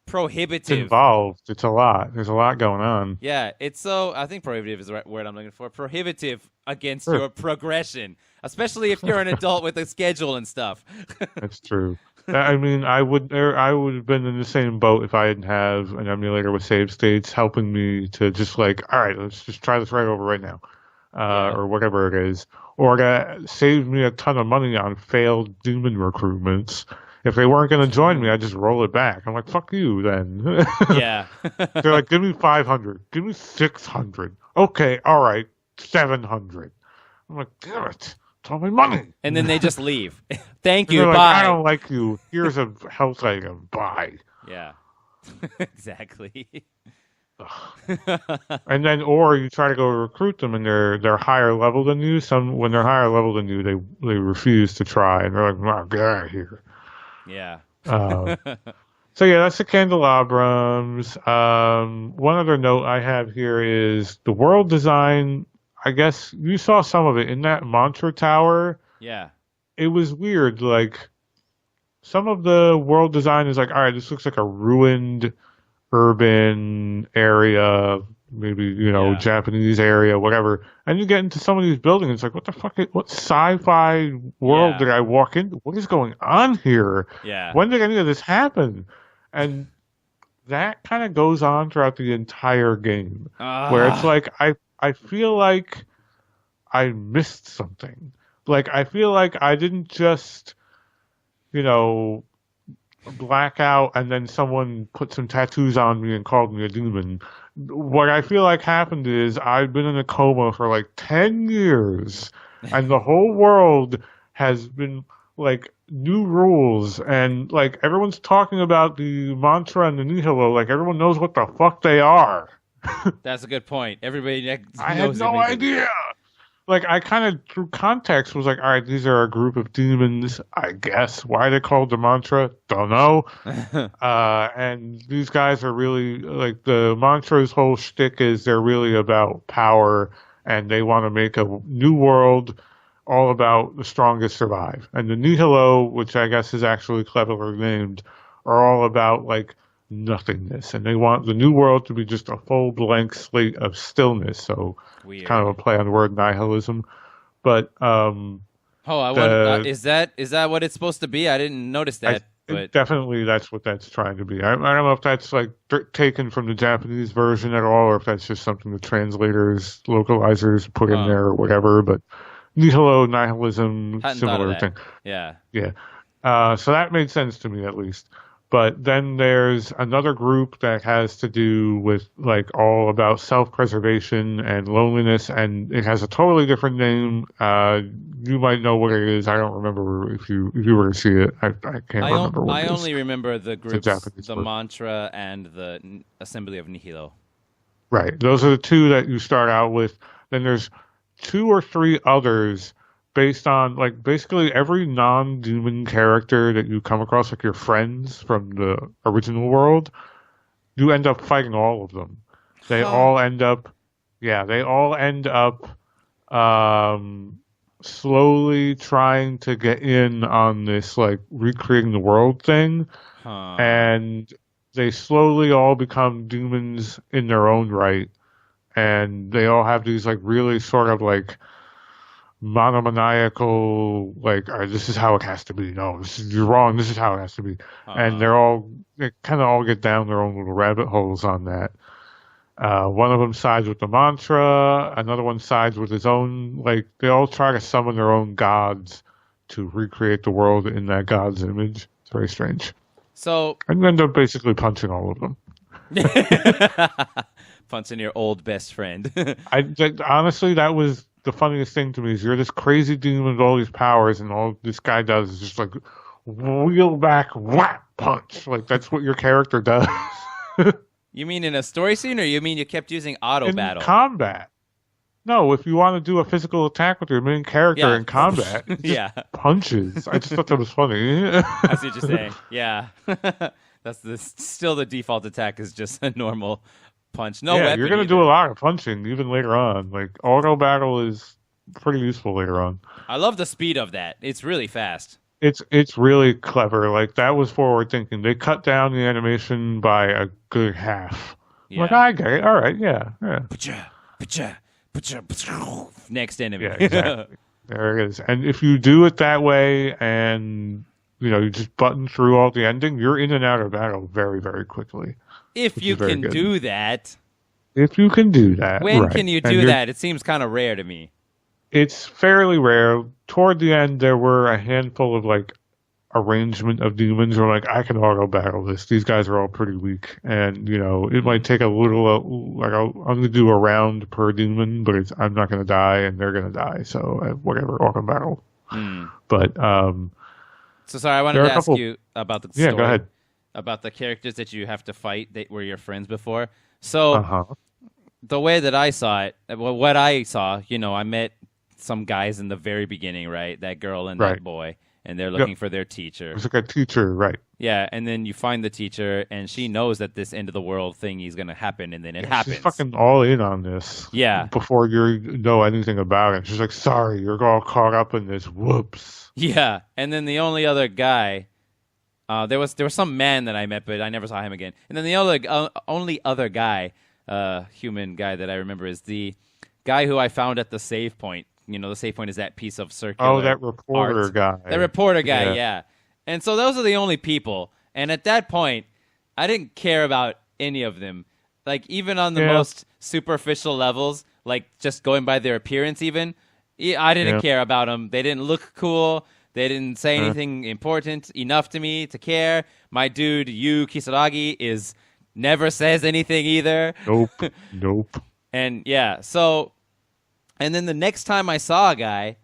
prohibitive. involved. It's a lot. There's a lot going on. Yeah, it's so. I think prohibitive is the right word I'm looking for. Prohibitive against Sure. your progression, especially if you're an adult with a schedule and stuff. That's true. I mean, I would have been in the same boat if I didn't have an emulator with save states helping me to just like, all right, let's just try this right over right now, or whatever it is, or that saved me a ton of money on failed demon recruitments. If they weren't going to join me, I'd just roll it back. I'm like, fuck you, then. Yeah. They're like, give me 500, give me 600. Okay, all right, 700. I'm like, damn it. It's all my money. And then they just leave. Thank And you. they're like, Bye. I don't like you. Here's a health item. Bye. Yeah. Exactly. And then, or you try to go recruit them, and they're higher level than you. When they're higher level than you, they refuse to try, and they're like, "Wow, get out of here." Yeah. So yeah, that's the Candelabrums. One other note I have here is the world design. I guess you saw some of it in that mantra tower. Yeah. It was weird. Like some of the world design is like, all right, this looks like a ruined urban area, maybe, Japanese area, whatever. And you get into some of these buildings, it's like, what the fuck? What sci-fi world did I walk into? What is going on here? Yeah. When did any of this happen? And that kind of goes on throughout the entire game, where it's like, I feel like I missed something. Like, I feel like I didn't just, black out and then someone put some tattoos on me and called me a demon. What I feel like happened is I've been in a coma for like 10 years and the whole world has been like new rules and like everyone's talking about the mantra and the nihilo, like everyone knows what the fuck they are. That's a good point. Everybody knows I had no idea. Like, I kind of, through context, was like, all right, these are a group of demons, I guess. Why they called the mantra, don't know. And these guys are really, like, the mantra's whole shtick is they're really about power, and they want to make a new world all about the strongest survive. And the nihilo, which I guess is actually cleverly named, are all about, like, nothingness. And they want the new world to be just a full blank slate of stillness. So Weird. it's kind of a play on the word nihilism. But is that what it's supposed to be? I didn't notice that. But definitely that's what that's trying to be. I don't know if that's like taken from the Japanese version at all, or if that's just something the translators, localizers put in there or whatever. But nihilo, nihilism, similar thing. Yeah. So that made sense to me at least. But then there's another group that has to do with like all about self-preservation and loneliness, and it has a totally different name. You might know what it is. I don't remember if you were to see it. I can't remember what it is. I only remember the groups, the word. mantra and the assembly of nihilo. Right. Those are the two that you start out with. Then there's 2 or 3 others based on, like, basically every non-demon character that you come across, like your friends from the original world, you end up fighting all of them. They all end up slowly trying to get in on this, like, recreating the world thing. And they slowly all become demons in their own right. And they all have these, like, really sort of, like, monomaniacal, like, all right, this is how it has to be. No, you're wrong. This is how it has to be. And they kind of all get down their own little rabbit holes on that. One of them sides with the mantra. Another one sides with his own, like, they all try to summon their own gods to recreate the world in that god's image. It's very strange. So, and you end up basically punching all of them. Punching your old best friend. Honestly, that was the funniest thing to me is you're this crazy demon with all these powers, and all this guy does is just like wheel back, whap, punch. Like that's what your character does. You mean in a story scene, or you mean you kept using auto battle? Combat. No, if you want to do a physical attack with your main character in combat, punches. I just thought that was funny. I see what you're saying. Yeah, still the default attack is just a normal punch. No weapon. You're going to do a lot of punching even later on. Like auto battle is pretty useful later on. I love the speed of that. It's really fast. It's really clever. Like that was forward thinking. They cut down the animation by a good half. I'm like, Yeah. I get it. All right, yeah, yeah, Pacha, pacha, pacha, pacha. Next enemy. yeah, exactly. There it is. And if you do it that way, and you just button through all the ending, you're in and out of battle very, very quickly. If Which you is very can good. do that. If you can do that, When right. can you And do that? It seems kind of rare to me. It's fairly rare. Toward the end, there were a handful of like arrangement of demons where like I can auto battle this. These guys are all pretty weak, and it might take a little. I'm gonna do a round per demon, but I'm not gonna die, and they're gonna die. So whatever, auto battle. But So sorry, I wanted there are to a ask couple- you about the yeah, story. go ahead. About the characters that you have to fight that were your friends before. So Uh-huh. the way that I saw it, well, what I saw, I met some guys in the very beginning, right? That girl and Right. that boy, and they're looking for their teacher. It's like a teacher, right? Yeah, and then you find the teacher, and she knows that this end of the world thing is going to happen, and then it happens. She's fucking all in on this. Yeah. Before you know anything about it, she's like, "Sorry, you're all caught up in this. Whoops." Yeah, and then the only other guy, there was some man that I met, but I never saw him again. And then the only other guy, human guy that I remember is the guy who I found at the save point. The save point is that piece of circular. Oh, that reporter art. guy. That reporter guy, Yeah. yeah. And so those are the only people. And at that point, I didn't care about any of them. Like, even on the Yeah. most superficial levels, like just going by their appearance even, I didn't Yeah. care about them. They didn't look cool. They didn't say anything important enough to me to care. My dude, Yu Kisaragi, never says anything either. Nope. And yeah, so, and then the next time I saw a guy,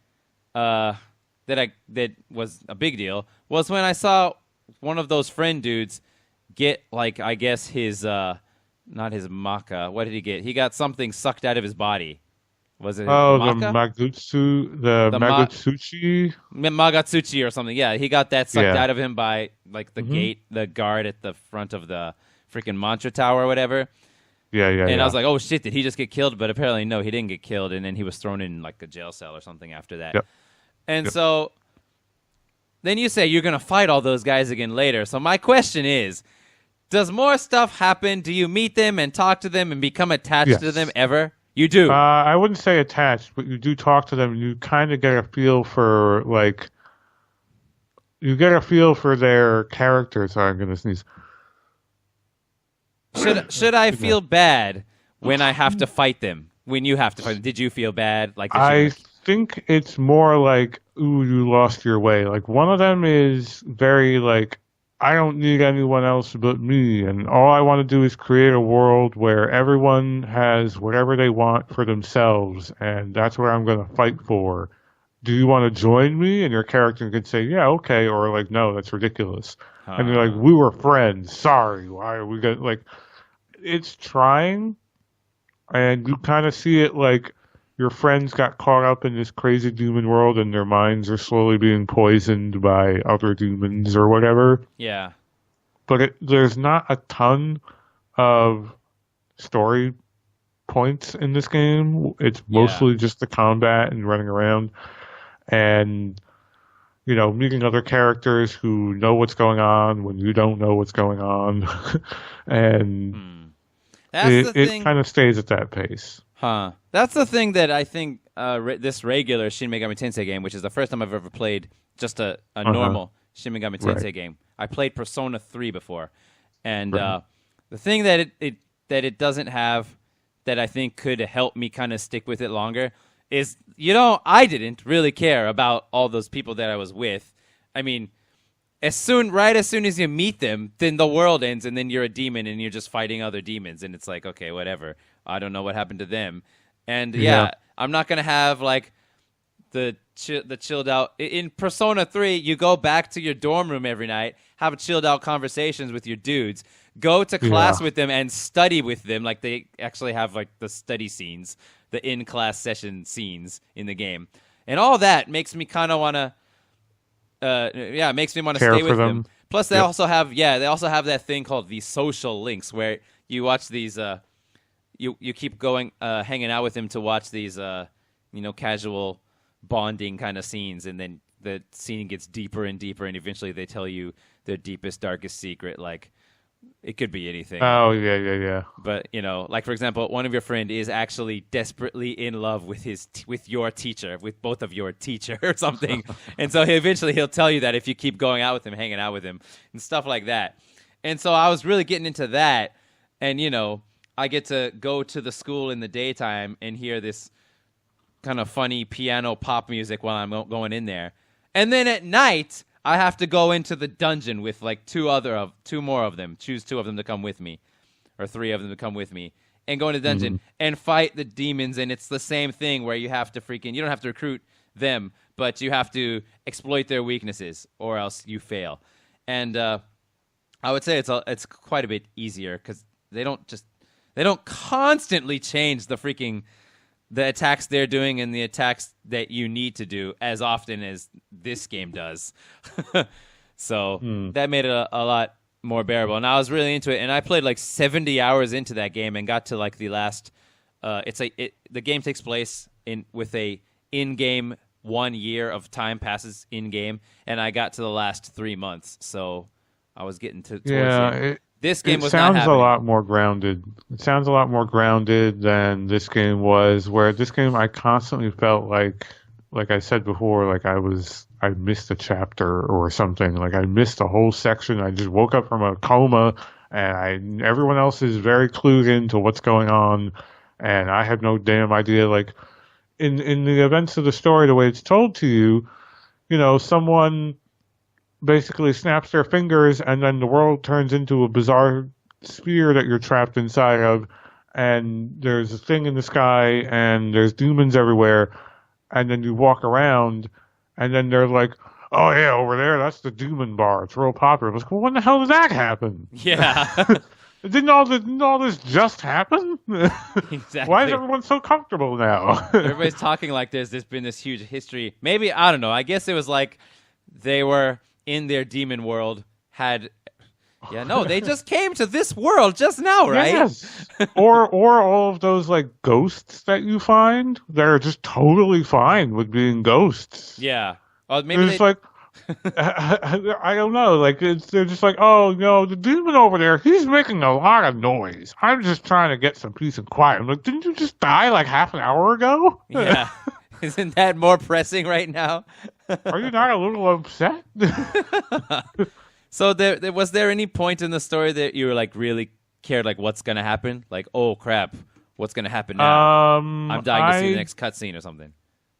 that was a big deal was when I saw one of those friend dudes get like I guess his not his maka. What did he get? He got something sucked out of his body. Was it Oh, maka? the Magutsuchi. Magatsuchi or something. Yeah, he got that sucked Yeah. out of him by like the gate, the guard at the front of the freaking mantra tower or whatever. Yeah. And I was like, oh shit, did he just get killed? But apparently no, he didn't get killed, and then he was thrown in like a jail cell or something after that. Yep. And so then you say you're gonna fight all those guys again later. So my question is, does more stuff happen? Do you meet them and talk to them and become attached to Yes. them ever? You do. I wouldn't say attached, but you do talk to them, and you kind of get a feel for their characters. Sorry, I'm gonna sneeze. Should I feel bad when I have to fight them? When you have to fight them? Did you feel bad? Like I think it's more like, ooh, you lost your way. Like one of them is very like, I don't need anyone else but me, and all I want to do is create a world where everyone has whatever they want for themselves, and that's what I'm going to fight for. Do you want to join me? And your character could say, yeah, okay, or like, no, that's ridiculous. And you're like, we were friends. Sorry, why are we going to, like, it's trying, and you kind of see it like your friends got caught up in this crazy demon world, and their minds are slowly being poisoned by other demons or whatever. Yeah. But there's not a ton of story points in this game. It's mostly just the combat and running around, and meeting other characters who know what's going on when you don't know what's going on, and it kind of stays at that pace. Huh. That's the thing that I think this regular Shin Megami Tensei game, which is the first time I've ever played just a normal Shin Megami Tensei game. I played Persona 3 before, and the thing that it doesn't have that I think could help me kind of stick with it longer is, I didn't really care about all those people that I was with. I mean, as soon as you meet them, then the world ends, and then you're a demon, and you're just fighting other demons, and it's like, okay, whatever. I don't know what happened to them, and I'm not gonna have like the chilled out. In Persona 3, you go back to your dorm room every night, have chilled out conversations with your dudes, go to class with them, and study with them. Like they actually have like the study scenes, the in-class session scenes in the game, and all that makes me kind of want to. Makes me want to stay with them. Plus, they also have that thing called the social links, where you watch these. You keep going, hanging out with them to watch these casual bonding kind of scenes, and then the scene gets deeper and deeper, and eventually they tell you their deepest, darkest secret. Like, it could be anything. Oh, yeah. But, like, for example, one of your friend is actually desperately in love with with your teacher, with both of your teacher or something. And so eventually he'll tell you that if you keep going out with him, hanging out with him, and stuff like that. And so I was really getting into that. And, I get to go to the school in the daytime and hear this kind of funny piano pop music while I'm going in there. And then at night, I have to go into the dungeon with like two more of them. Choose 2 of them to come with me, or 3 of them to come with me, and go into the dungeon and fight the demons. And it's the same thing where you have to you don't have to recruit them, but you have to exploit their weaknesses, or else you fail. And I would say it's quite a bit easier because they don't constantly change the attacks they're doing and the attacks that you need to do as often as this game does. So that made it a lot more bearable. And I was really into it. And I played like 70 hours into that game and got to like the last. The game takes place with a in-game 1 year of time passes in-game, and I got to the last 3 months. So I was getting towards the end. This game was not happening. It sounds a lot more grounded. It sounds a lot more grounded than this game was, where this game I constantly felt like I said before, like I missed a chapter or something. Like I missed a whole section. I just woke up from a coma, and everyone else is very clued into what's going on, and I had no damn idea. Like in the events of the story, the way it's told to you, someone basically snaps their fingers, and then the world turns into a bizarre sphere that you're trapped inside of, and there's a thing in the sky, and there's demons everywhere, and then you walk around, and then they're like, oh yeah, over there, that's the demon bar. It's real popular. I was like, well, when the hell did that happen? Yeah. Didn't all this just happen? Exactly. Why is everyone so comfortable now? Everybody's talking like there's been this huge history. Maybe, I don't know. I guess it was like they were in their demon world they just came to this world just now, right? Yes. or all of those like ghosts that you find that are just totally fine with being ghosts. Yeah. Oh, maybe it's like I don't know. Like they're just like, oh no, the demon over there, he's making a lot of noise. I'm just trying to get some peace and quiet. I'm like, didn't you just die like half an hour ago? Yeah. Isn't that more pressing right now? Are you not a little upset? So was there any point in the story that you were like really cared like what's gonna happen? Like, oh crap, what's gonna happen now? I'm dying to see the next cutscene or something.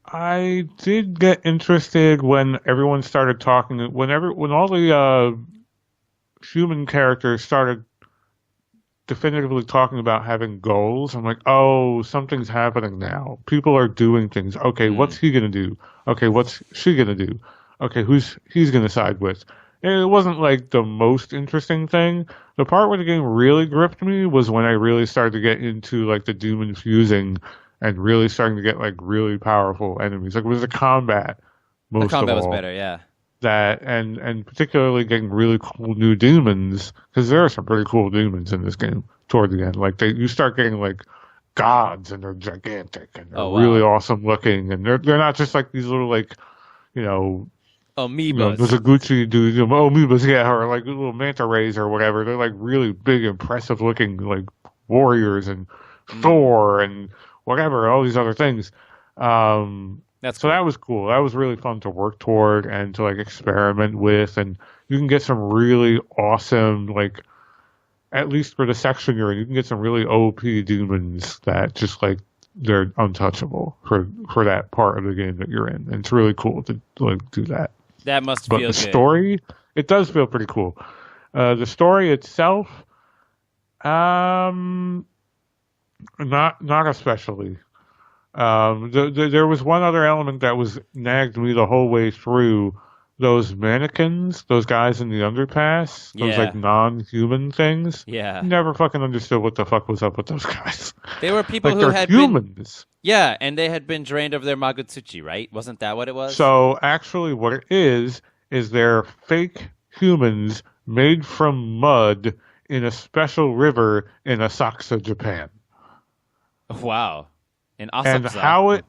I did get interested when everyone started talking. When all the human characters started definitively talking about having goals. I'm like, oh, something's happening now. People are doing things. Okay, what's he gonna do? Okay, what's she gonna do? Okay, he's gonna side with? And it wasn't like the most interesting thing. The part where the game really gripped me was when I really started to get into like the doom infusing and really starting to get like really powerful enemies. Like it was the combat most of all. The combat was better, yeah. That and particularly getting really cool new demons, because there are some pretty cool demons in this game toward the end. Like you start getting like gods, and they're gigantic and they're really awesome looking, and they're not just like these little like amoebas. Mizuguchi dudes, amoebas, yeah, or like little manta rays or whatever. They're like really big, impressive looking like warriors and Thor and whatever, all these other things. So that was cool. That was really fun to work toward and to like experiment with, and you can get some really awesome, like at least for the section you're in, you can get some really OP demons that just like they're untouchable for that part of the game that you're in. And it's really cool to like do that. That must feel good. But the story, it does feel pretty cool. The story itself, not especially. There was one other element that was nagged me the whole way through. Those mannequins, those guys in the underpass, those like non-human things. Yeah. Never fucking understood what the fuck was up with those guys. They were people like who had humans. Yeah, and they had been drained of their Magutsuchi, right? Wasn't that what it was? So actually what it is they're fake humans made from mud in a special river in Asakusa, Japan. Wow. In Asakusa. And how it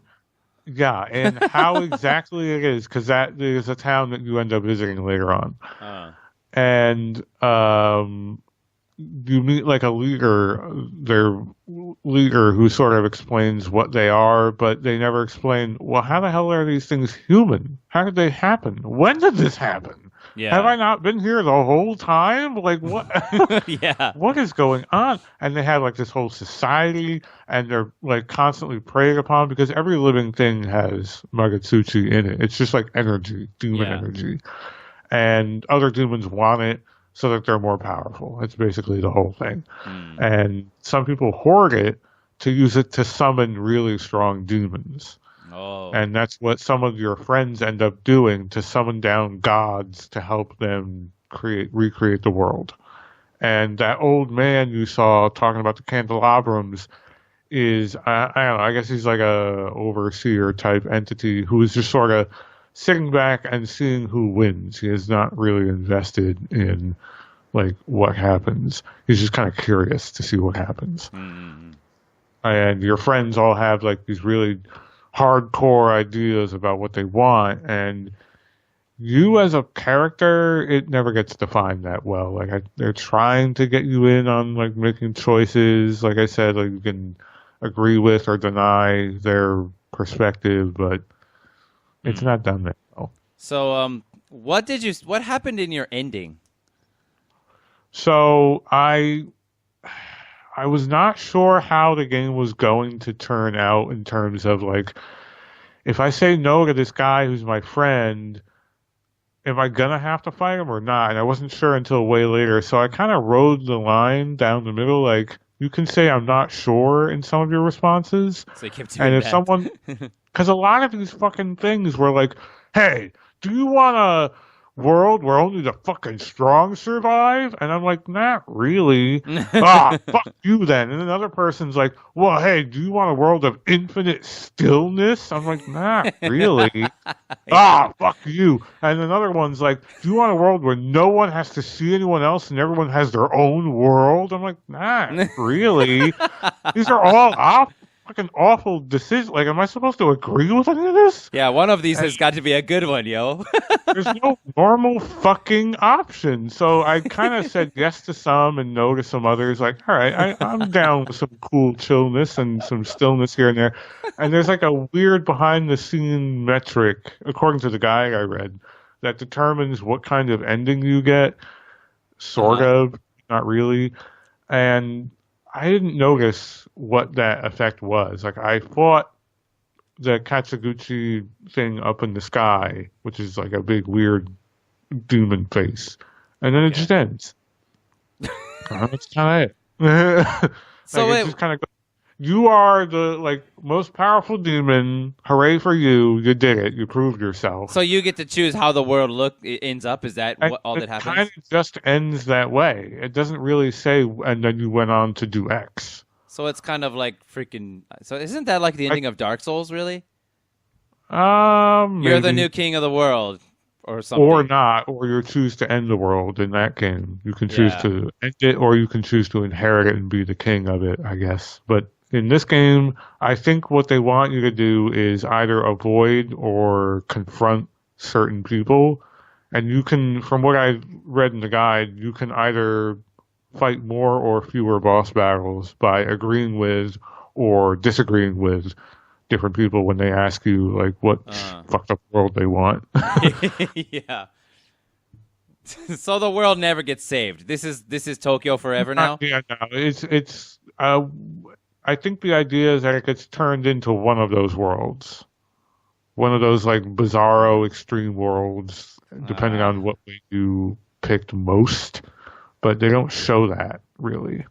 Yeah, and how exactly it is, because that is a town that you end up visiting later on. And you meet like a leader, their leader, who sort of explains what they are, but they never explain, well, how the hell are these things human? How did they happen? When did this happen? Yeah. Have I not been here the whole time? Like, what? Yeah. What is going on? And they have like this whole society, and they're like constantly preyed upon because every living thing has Magatsuchi in it. It's just like energy, demon energy. And other demons want it so that they're more powerful. It's basically the whole thing. And some people hoard it to use it to summon really strong demons. And that's what some of your friends end up doing, to summon down gods to help them recreate the world. And that old man you saw talking about the candelabrums is, I don't know, I guess he's like a overseer type entity who is just sort of sitting back and seeing who wins. He is not really invested in like what happens. He's just kind of curious to see what happens. And your friends all have like these really hardcore ideas about what they want, and you as a character, it never gets defined that well. Like they're trying to get you in on like making choices. Like I said, like you can agree with or deny their perspective, but it's not done that well. So, what happened in your ending? So I was not sure how the game was going to turn out in terms of like, if I say no to this guy who's my friend, am I gonna have to fight him or not? And I wasn't sure until way later. So I kind of rode the line down the middle. Like, you can say I'm not sure in some of your responses. So you kept doing and if that. someone, because a lot of these fucking things were like, hey, do you want a world where only the fucking strong survive? And I'm like, not really. Fuck you then. And another person's like, well, hey, do you want a world of infinite stillness? I'm like, not really. Fuck you. And another one's like, do you want a world where no one has to see anyone else and everyone has their own world? I'm like, not really. These are all fucking awful decisions. Like, am I supposed to agree with any of this? Yeah, one of these has got to be a good one, yo. There's no normal fucking option. So I kind of said yes to some and no to some others. Like, all right, I'm down with some cool chillness and some stillness here and there. And there's like a weird behind-the-scene metric, according to the guide I read, that determines what kind of ending you get. Sort of, not really. And I didn't notice what that effect was. Like, I fought the Katsuguchi thing up in the sky, which is like a big weird demon face, and then it just ends. That's kind of it. So it's just kind of, you are the like most powerful demon. Hooray for you! You did it. You proved yourself. So you get to choose how the world ends up. Is that all that happens? It kind of just ends that way. It doesn't really say, and then you went on to do X. So it's kind of like freaking. So isn't that like the ending of Dark Souls, really? Maybe. You're the new king of the world, or something. Or not, or you choose to end the world in that game. You can choose to end it, or you can choose to inherit it and be the king of it, I guess. But in this game, I think what they want you to do is either avoid or confront certain people. And you can, from what I read in the guide, you can either fight more or fewer boss battles by agreeing with or disagreeing with different people when they ask you like what fucked up world they want. Yeah. So the world never gets saved. This is Tokyo forever now? Yeah, no. It's I think the idea is that it gets turned into one of those worlds. One of those like bizarro extreme worlds, depending on what way you picked most. But they don't show that, really.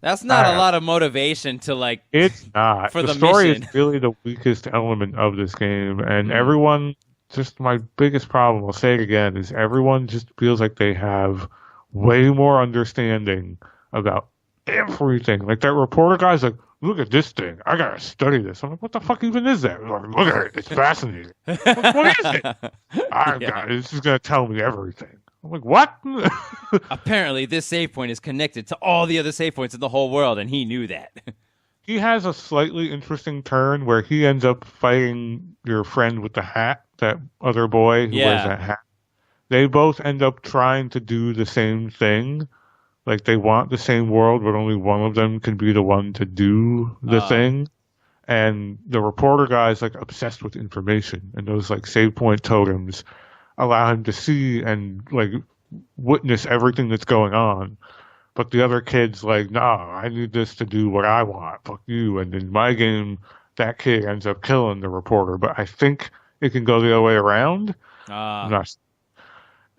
That's not a lot of motivation to, like... It's not. For the story mission. Is really the weakest element of this game. And everyone, just my biggest problem, I'll say it again, is everyone just feels like they have way more understanding about everything. Like that reporter guy's like, look at this thing. I gotta study this. I'm like, what the fuck even is that? Like, look at it. It's fascinating. Like, what is it? This is gonna tell me everything. I'm like, what? Apparently, this save point is connected to all the other save points in the whole world, and he knew that. He has a slightly interesting turn where he ends up fighting your friend with the hat, that other boy who wears Yeah. that hat. They both end up trying to do the same thing. Like they want the same world, but only one of them can be the one to do the Uh, thing. And the reporter guy is like obsessed with information, and those like save point totems allow him to see and like witness everything that's going on. But the other kid's like, nah, I need this to do what I want. Fuck you. And in my game, that kid ends up killing the reporter. But I think it can go the other way around. I'm uh, not.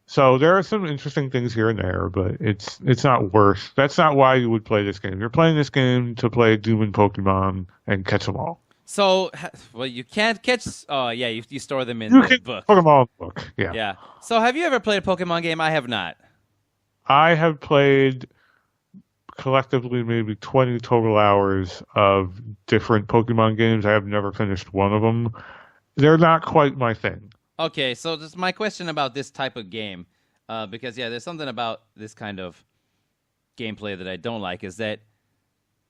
So there are some interesting things here and there, but it's not worth. That's not why you would play this game. You're playing this game to play Doom and Pokemon and catch them all. so, well, you can't catch. Oh, yeah, you store them in You the can book. put them all in the book. Yeah. Yeah. So, have you ever played a Pokemon game? I have not. I have played collectively maybe 20 total hours of different Pokemon games. I have never finished one of them. They're not quite my thing. Okay, so just my question about this type of game, because yeah, there's something about this kind of gameplay that I don't like. Is that,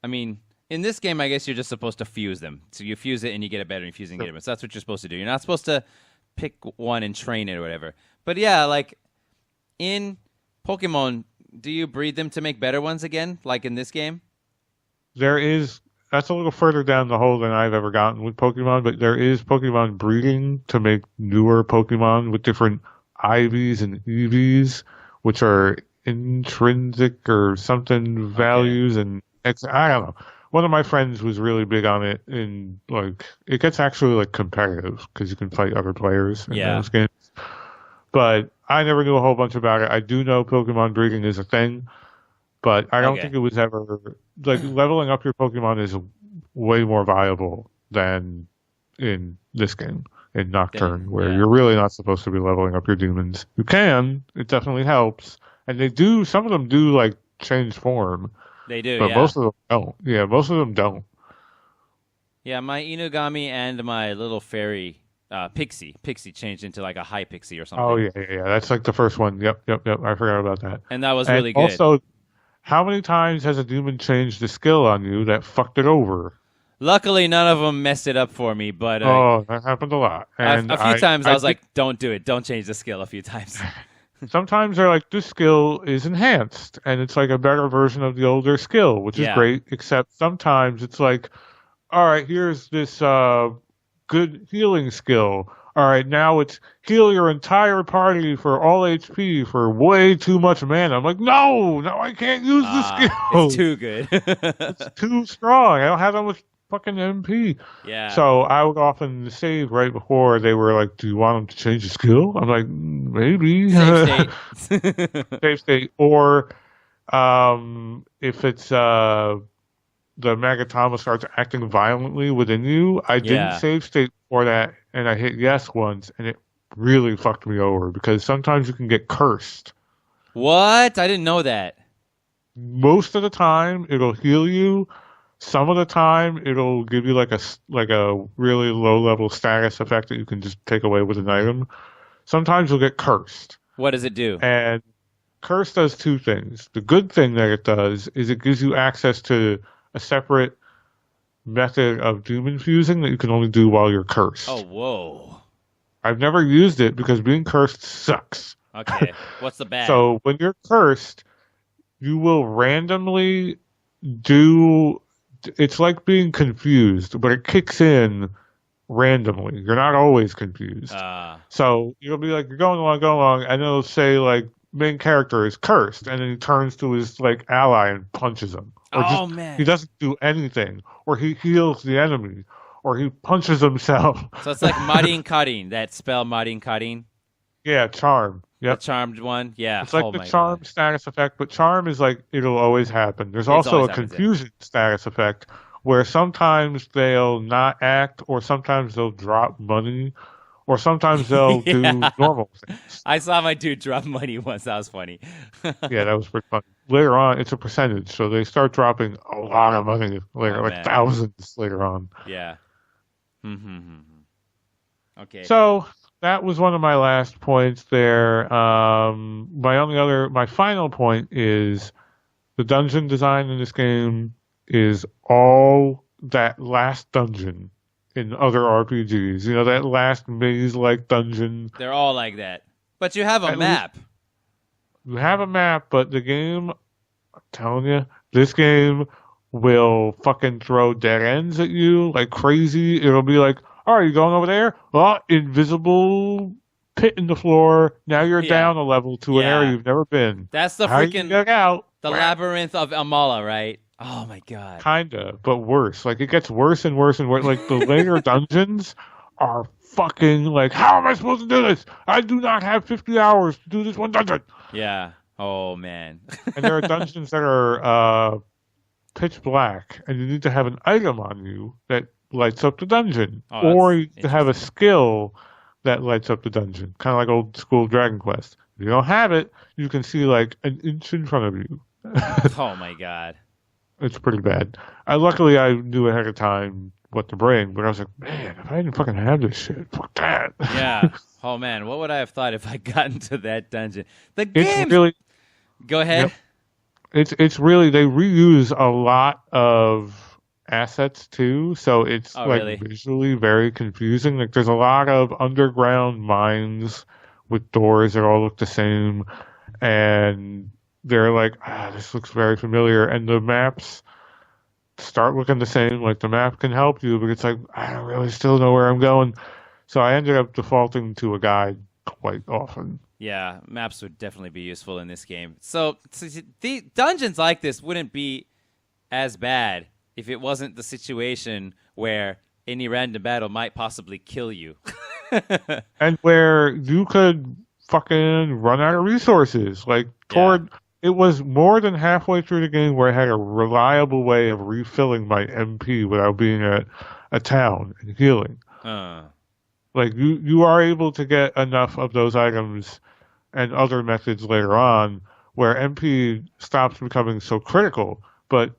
I mean, in this game, I guess you're just supposed to fuse them. So you fuse it and you get it better, and you fuse it and get it better. So that's what you're supposed to do. You're not supposed to pick one and train it or whatever. But yeah, like in Pokemon, do you breed them to make better ones again, like in this game? There is That's a little further down the hole than I've ever gotten with Pokemon, but there is Pokemon breeding to make newer Pokemon with different IVs and EVs, which are intrinsic or something values and I don't know. One of my friends was really big on it, and like it gets actually like competitive because you can fight other players in Yeah. those games. But I never knew a whole bunch about it. I do know Pokemon breeding is a thing, but I don't Okay. think it was ever like leveling up your Pokemon is way more viable than in this game in Nocturne, where Yeah. you're really not supposed to be leveling up your demons. You can, it definitely helps, and they do. Some of them do like change form, They do, but yeah. most of them don't. Yeah, most of them don't. Yeah, my Inugami and my little fairy Pixie changed into like a high Pixie or something. Oh yeah. That's like the first one. Yep. I forgot about that. And that was And really good. also, how many times has a demon changed the skill on you that fucked it over? Luckily, none of them messed it up for me, but Oh, that happened a lot. And a few times I was think like, don't do it. Don't change the skill a few times. sometimes they're like, this skill is enhanced, and it's like a better version of the older skill, which is Yeah. great, except sometimes it's like, all right, here's this good healing skill. All right, now it's heal your entire party for all HP for way too much mana. I'm like, no, I can't use the skill. It's too good. It's too strong. I don't have that much fucking MP. Yeah. So I would often save right before they were like, do you want them to change the skill? I'm like, maybe. Save state. Save state. Or if it's the Magatama starts acting violently within you, I didn't Yeah. save state for that, and I hit yes once, and it really fucked me over because sometimes you can get cursed. What? I didn't know that. Most of the time, it'll heal you. Some of the time, it'll give you like a really low level status effect that you can just take away with an item. Sometimes you'll get cursed, What does it do? and curse does two things. The good thing that it does is it gives you access to a separate method of doom infusing that you can only do while you're cursed. Oh, whoa. I've never used it because being cursed sucks. Okay. What's the bad? So when you're cursed, you will randomly do. It's like being confused, but it kicks in randomly. You're not always confused. So you'll be like, you're going along, and it'll say like main character is cursed, and then he turns to his like ally and punches him. Or man. he doesn't do anything, or he heals the enemy, or he punches himself. So it's like Marin Karin, that spell Marin Karin, Yeah, charm. the Yep. charmed one. Yeah. It's like oh the my charm God. status effect, but charm is like it'll always happen. There's It's also always a happens, yeah. confusion status effect where sometimes they'll not act, or sometimes they'll drop money, or sometimes they'll do normal things. I saw my dude drop money once. That was funny. Yeah, that was pretty fun. Later on, it's a percentage, so they start dropping a lot of money later, like man. thousands later on. Yeah. Okay. So that was one of my last points there. My final point is the dungeon design in this game is all that last dungeon in other RPGs. You know, that last maze-like dungeon. They're all like that. But you have a At map. You have a map, but the game, I'm telling you, this game will fucking throw dead ends at you like crazy. It'll be like, oh, are you going over there? Oh, invisible pit in the floor. Now you're Yeah. down a level to an Yeah. area you've never been. That's the How do you freaking get out? the labyrinth of Amala, right? Oh my god. Kinda, but worse. Like, it gets worse and worse and worse. Like, the later dungeons are fucking like, how am I supposed to do this? I do not have 50 hours to do this one dungeon. Yeah. Oh man. And there are dungeons that are pitch black, and you need to have an item on you that lights up the dungeon. Oh, or that's you need to have a skill that lights up the dungeon. Kind of like old school Dragon Quest. If you don't have it, you can see like an inch in front of you. Oh my god. It's pretty bad. Luckily, I knew ahead of time what to bring, but I was like, man, if I didn't fucking have this shit, fuck that. Yeah. Oh man, what would I have thought if I got into that dungeon? The game. It's really, Go ahead. yep. It's really, they reuse a lot of assets too, so it's Oh, like really? visually very confusing. Like, there's a lot of underground mines with doors that all look the same, and they're like, this looks very familiar, and the maps start looking the same. Like, the map can help you, but it's like, I don't really still know where I'm going. So I ended up defaulting to a guide quite often. Yeah, maps would definitely be useful in this game. So the dungeons like this wouldn't be as bad if it wasn't the situation where any random battle might possibly kill you. And where you could fucking run out of resources. Like, it was more than halfway through the game where I had a reliable way of refilling my MP without being at a town and healing. Like, you are able to get enough of those items and other methods later on where MP stops becoming so critical. But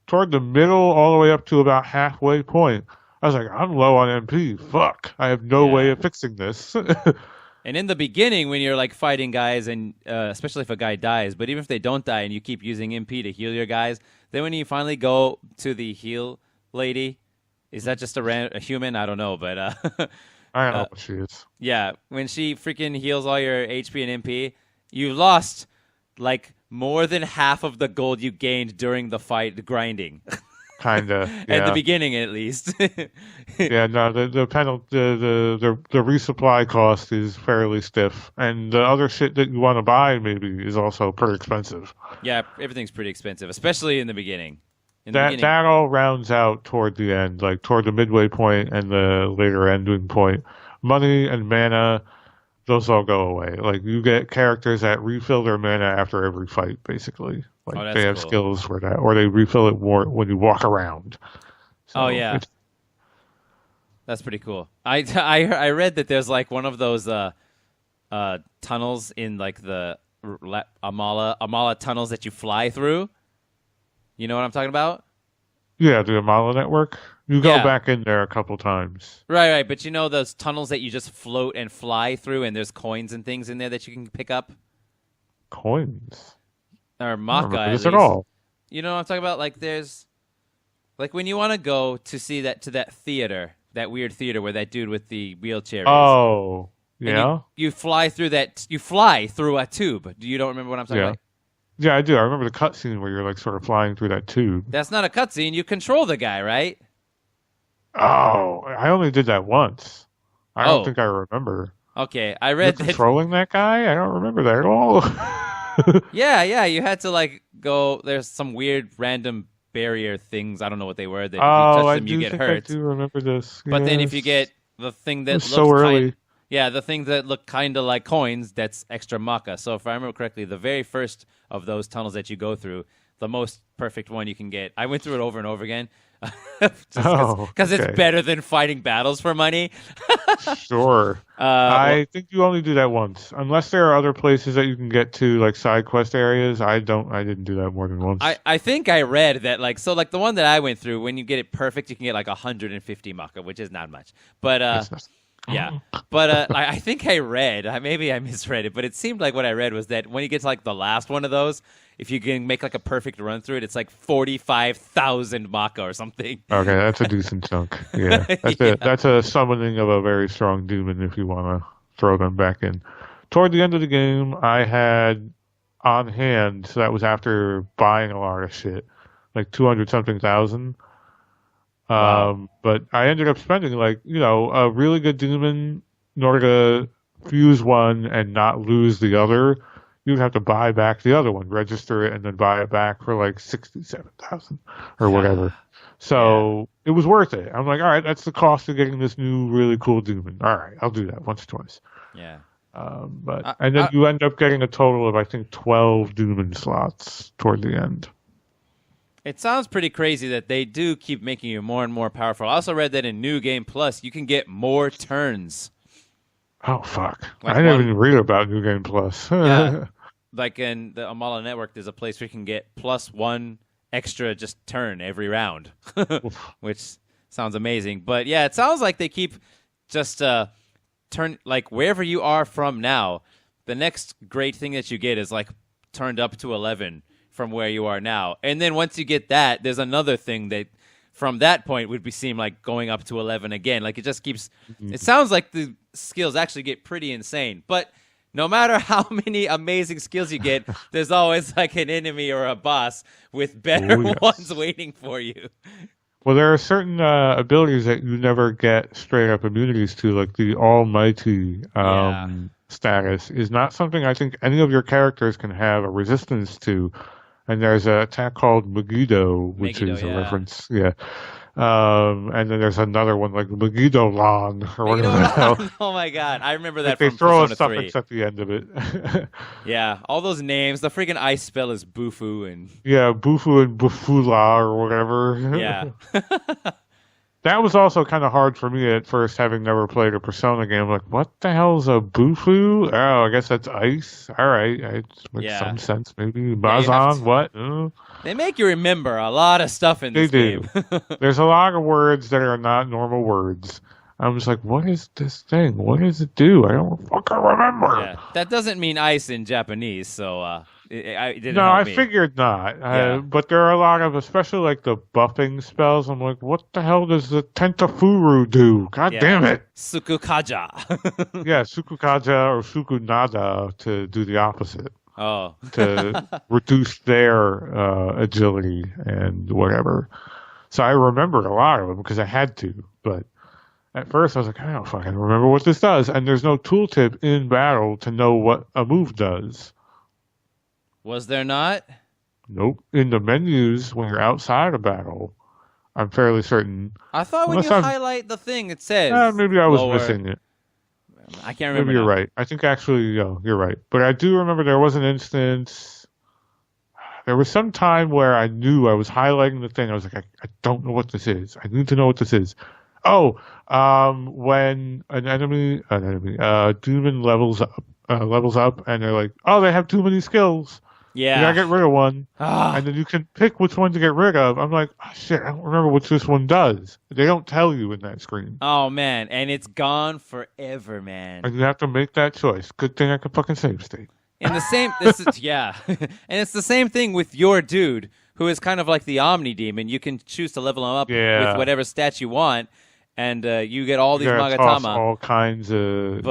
toward the middle, all the way up to about halfway point, I was like, I'm low on MP. Fuck. I have no way of fixing this. And in the beginning, when you're like fighting guys, and especially if a guy dies, but even if they don't die and you keep using MP to heal your guys, then when you finally go to the heal lady, is that just a human? I don't know, but I don't know what she is. yeah, when she freaking heals all your HP and MP, you lost like more than half of the gold you gained during the fight grinding. Kinda. Yeah. At the beginning, at least. Yeah, no, the penalty, the resupply cost is fairly stiff, and the other shit that you want to buy maybe is also pretty expensive. Yeah, everything's pretty expensive, especially in the beginning. That all rounds out toward the end, like toward the midway point and the later ending point. Money and mana, those all go away. Like, you get characters that refill their mana after every fight, basically. Like, they have cool. skills for that, or they refill it more when you walk around. So Oh yeah, that's pretty cool. I read that there's like one of those tunnels in like the Amala tunnels that you fly through. You know what I'm talking about? Yeah, the Amala network. You go back in there a couple times. Right. But you know those tunnels that you just float and fly through, and there's coins and things in there that you can pick up? Coins? Or I don't Maka, remember at this least. at all. You know what I'm talking about? Like, there's... Like, when you want to go to see that theater, that weird theater where that dude with the wheelchair is. Oh, yeah? You fly through that... You fly through a tube. You don't remember what I'm talking about? Yeah, I do. I remember the cutscene where you're, like, sort of flying through that tube. That's not a cutscene. You control the guy, right? Oh, I only did that once. I don't think I remember. Okay, I read You're controlling that guy? I don't remember that at all. Yeah, you had to, like, go... There's some weird random barrier things. I don't know what they were. That if you touch them, you get hurt. I do remember this. But then if you get the thing that looks so early. the things that look kind of like coins, that's extra Maka. So if I remember correctly, the very first of those tunnels that you go through, the most perfect one you can get. I went through it over and over again. Because it's better than fighting battles for money. Sure. I think you only do that once, unless there are other places that you can get to, like side quest areas. I didn't do that more than once. I think I read that the one that I went through, when you get it perfect, you can get like 150 Maka, which is not much. But Yeah, but I think I read, maybe I misread it, but it seemed like what I read was that when you get to like the last one of those, if you can make like a perfect run through it, it's like 45,000 Maka or something. Okay, that's a decent chunk. Yeah, Yeah. that's a summoning of a very strong demon if you want to throw them back in. Toward the end of the game, I had on hand, so that was after buying a lot of shit, like 200 something thousand. Wow. But I ended up spending like, a really good demon in order to fuse one and not lose the other. You'd have to buy back the other one, register it, and then buy it back for like 67,000 or whatever. So it was worth it. I'm like, all right, that's the cost of getting this new really cool demon. All right, I'll do that once or twice. Yeah. And then you end up getting a total of, I think, 12 demon slots toward the end. It sounds pretty crazy that they do keep making you more and more powerful. I also read that in New Game Plus, you can get more turns. Oh, fuck. Like I didn't even read about New Game Plus. Yeah. Like in the Amala Network, there's a place where you can get +1 extra just turn every round, which sounds amazing. But yeah, it sounds like they keep just turn, like wherever you are from now, the next great thing that you get is like turned up to 11 from where you are now. And then once you get that, there's another thing that from that point would seem like going up to 11 again. Like it just keeps, it sounds like the skills actually get pretty insane. But no matter how many amazing skills you get, there's always like an enemy or a boss with better ones waiting for you. Well, there are certain abilities that you never get straight up immunities to, like the Almighty status is not something I think any of your characters can have a resistance to. And there's an attack called Megiddo, which is a reference. Yeah. And then there's another one like Megiddo-lan or whatever the hell. Oh my god, I remember that like from they throw Persona a 3. suffix at the end of it. Yeah, all those names. The freaking ice spell is Bufu and yeah, Bufu and Bufula or whatever. Yeah. That was also kind of hard for me at first, having never played a Persona game. Like, what the hell's a Bufu? Oh, I guess that's ice. All right, it makes some sense. Maybe Bazan. What? They make you remember a lot of stuff in this game. There's a lot of words that are not normal words. I'm just like, what is this thing? What does it do? I don't fucking remember. Yeah, that doesn't mean ice in Japanese, so it didn't No, help I me. figured not. But there are a lot of, especially like the buffing spells. I'm like, what the hell does the Tentafuru do? God damn it. Sukukaja. Yeah, Sukukaja or Sukunada to do the opposite. Oh. To reduce their agility and whatever. So I remembered a lot of them because I had to. But at first I was like, I don't fucking remember what this does. And there's no tooltip in battle to know what a move does. Was there not? Nope. In the menus, when you're outside of battle, I'm fairly certain. I thought when you highlight the thing, it says. Maybe I was missing it. I can't remember. Maybe you're right. I think actually, you're right. But I do remember there was an instance. There was some time where I knew I was highlighting the thing. I was like, I don't know what this is. I need to know what this is. Oh, when an demon levels up, and they're like, oh, they have too many skills. Yeah. You gotta get rid of one. And then you can pick which one to get rid of. I'm like, oh, shit, I don't remember what this one does. They don't tell you in that screen. Oh, man. And it's gone forever, man. And you have to make that choice. Good thing I can fucking save state. And the same, and it's the same thing with your dude, who is kind of like the Omni Demon. You can choose to level him up with whatever stat you want. And you get all these Magatama. Toss all kinds of,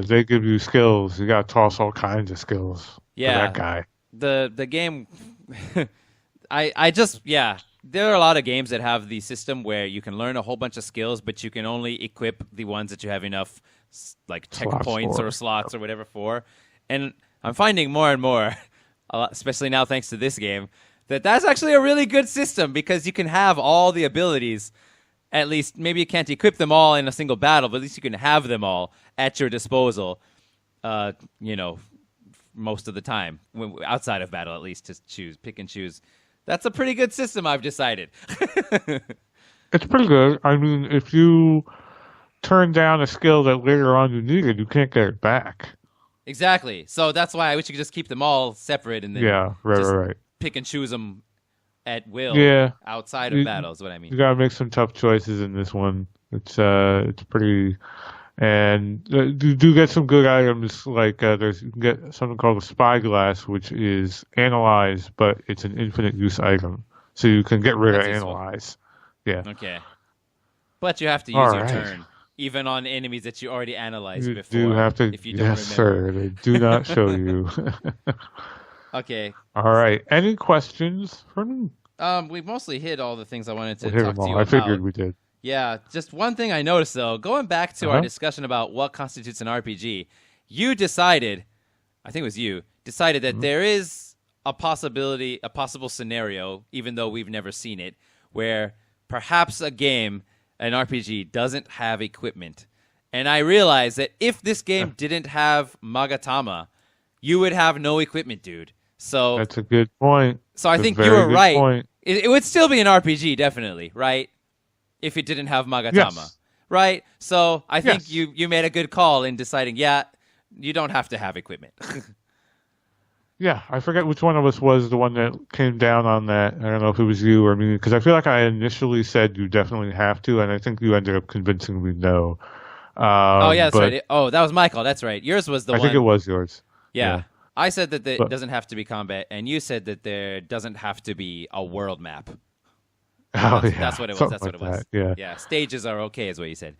they give you skills. You gotta toss all kinds of skills for that guy. The game, I just, there are a lot of games that have the system where you can learn a whole bunch of skills, but you can only equip the ones that you have enough, like, tech points or slots or whatever for. And I'm finding more and more, especially now thanks to this game, that's actually a really good system because you can have all the abilities. At least, maybe you can't equip them all in a single battle, but at least you can have them all at your disposal, most of the time, outside of battle at least, to pick and choose. That's a pretty good system, I've decided. It's pretty good. I mean, if you turn down a skill that later on you needed, you can't get it back. Exactly. So that's why I wish you could just keep them all separate and then right. pick and choose them at will outside of battle is what I mean. You gotta make some tough choices in this one. It's pretty And you do get some good items, like you can get something called a spyglass, which is analyze, but it's an infinite use item. So you can get rid of That's useful. analyze. Yeah. Okay. But you have to use All your right. turn, even on enemies that you already analyzed You before. do have to. If you don't Yes, remember. sir. They do not show you. Okay. All right. Any questions for me? We mostly hit all the things I wanted to We'll hit talk them to you all. I about. figured we did. Yeah, just one thing I noticed though, going back to our Uh-huh. discussion about what constitutes an RPG, you decided, I think it was you, decided that there is a possible scenario, even though we've never seen it, where perhaps an RPG, doesn't have equipment. And I realized that if this game didn't have Magatama, you would have no equipment, dude. So That's a good point. So I It's a think you very were good right. point. It would still be an RPG, definitely, right? If it didn't have Magatama, Yes. right? So I think Yes. you made a good call in deciding, yeah, you don't have to have equipment. Yeah, I forget which one of us was the one that came down on that. I don't know if it was you or me, because I feel like I initially said you definitely have to, and I think you ended up convincing me no. Oh yeah, that's but right. That was my call. That's right. Yours was the I one. think it was yours. Yeah. I said that it But- doesn't have to be combat, and you said that there doesn't have to be a world map. Oh, That's, yeah. that's what it was. Something That's what like it was. that, Yeah. Stages are okay, is what you said.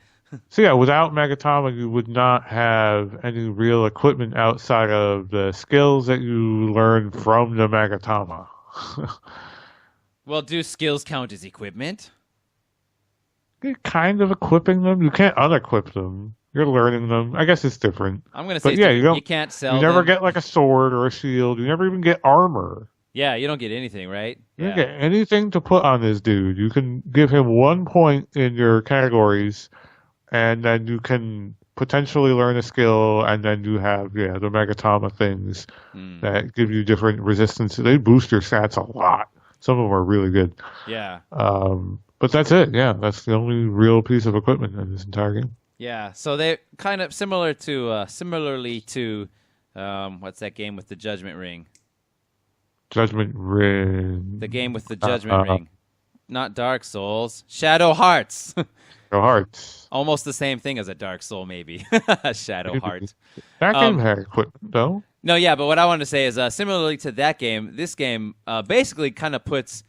So yeah, without Megatama, you would not have any real equipment outside of the skills that you learn from the Megatama. Well, do skills count as equipment? You're kind of equipping them. You can't unequip them. You're learning them. I guess it's different. I'm gonna say, But yeah, you can't sell. You never them. get like a sword or a shield. You never even get armor. Yeah, you don't get anything, right? You don't get anything to put on this dude. You can give him 1 point in your categories, and then you can potentially learn a skill, and then you have the Megatama things that give you different resistance. They boost your stats a lot. Some of them are really good. Yeah. But that's it. Yeah, that's the only real piece of equipment in this entire game. Yeah. So they kind of similarly to what's that game with the Judgment Ring? Judgment Ring. The game with the Judgment Ring. Not Dark Souls. Shadow Hearts. Shadow Hearts. Almost the same thing as a Dark Soul, maybe. Shadow Hearts. That game had equipment, though. No, yeah, but what I wanted to say is similarly to that game, this game basically kind of puts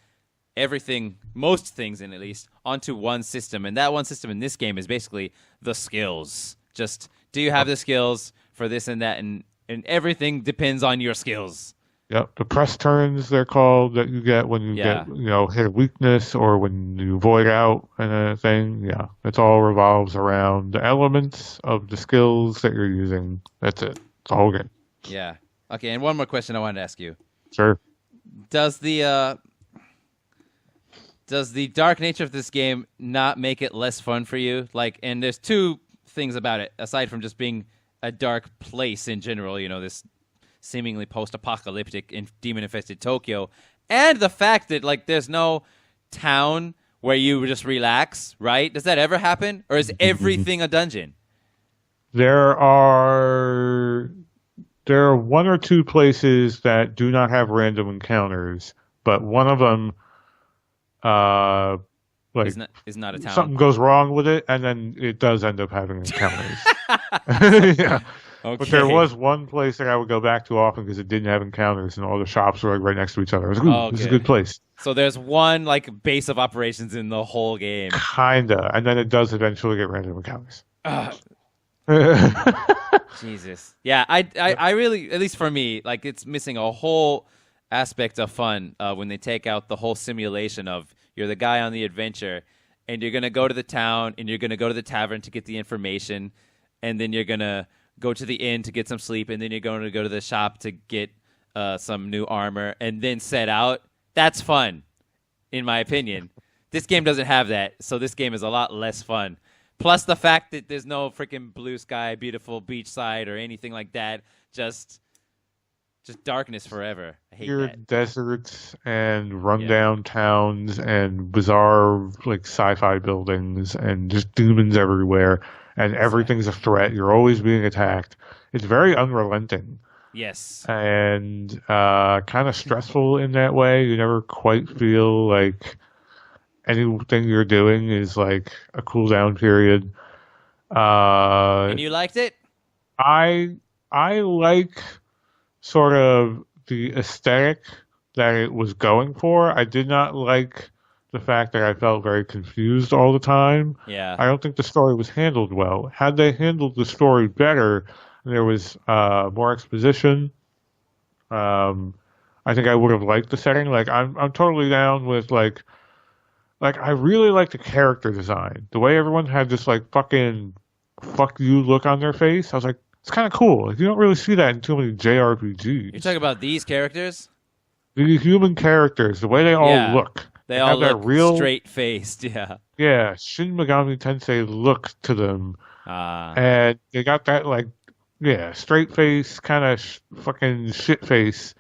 everything, most things in at least, onto one system. And that one system in this game is basically the skills. Just, do you have the skills for this and that? And everything depends on your skills. Yep, the press turns they're called that you get when you get hit a weakness or when you void out and a thing. Yeah, it all revolves around the elements of the skills that you're using. That's it. It's all good. Yeah. Okay, and one more question I wanted to ask you. Sure. Does the dark nature of this game not make it less fun for you? Like, and there's two things about it aside from just being a dark place in general. You know, this seemingly post-apocalyptic and demon-infested Tokyo, and the fact that like there's no town where you just relax, right? Does that ever happen, or is everything a dungeon? There are one or two places that do not have random encounters, but one of them, is not a town. something goes wrong with it, and then it does end up having encounters. Yeah. Okay. But there was one place that I would go back to often because it didn't have encounters, and all the shops were like right next to each other. I was like, ooh, this is a good place. So there's one like base of operations in the whole game. Kinda, and then it does eventually get random encounters. Jesus. Yeah, I really, at least for me, like it's missing a whole aspect of fun when they take out the whole simulation of you're the guy on the adventure, and you're gonna go to the town, and you're gonna go to the tavern to get the information, and then you're gonna go to the inn to get some sleep, and then you're going to go to the shop to get some new armor, and then set out. That's fun, in my opinion. This game doesn't have that, so this game is a lot less fun. Plus the fact that there's no freaking blue sky, beautiful beachside, or anything like that. Just darkness forever. I hate that. Deserts and rundown towns and bizarre like sci-fi buildings and just demons everywhere. And everything's a threat. You're always being attacked. It's very unrelenting. Yes. And kind of stressful in that way. You never quite feel like anything you're doing is like a cooldown period. Uh, And you liked it? I I like sort of the aesthetic that it was going for. I did not like the fact that I felt very confused all the time. Yeah. I don't think the story was handled well. Had they handled the story better, and there was more exposition. Um, I think I would have liked the setting. Like I'm totally down with like I really like the character design. The way everyone had this like fucking fuck you look on their face. I was like, it's kind of cool. Like, you don't really see that in too many You're JRPGs. talking about these characters? The human characters, the way they all Yeah. look. They They all have that look real, straight-faced, yeah. yeah, Shin Megami Tensei look to them. Ah. And they got that like, yeah, straight face, kind of fucking shit face.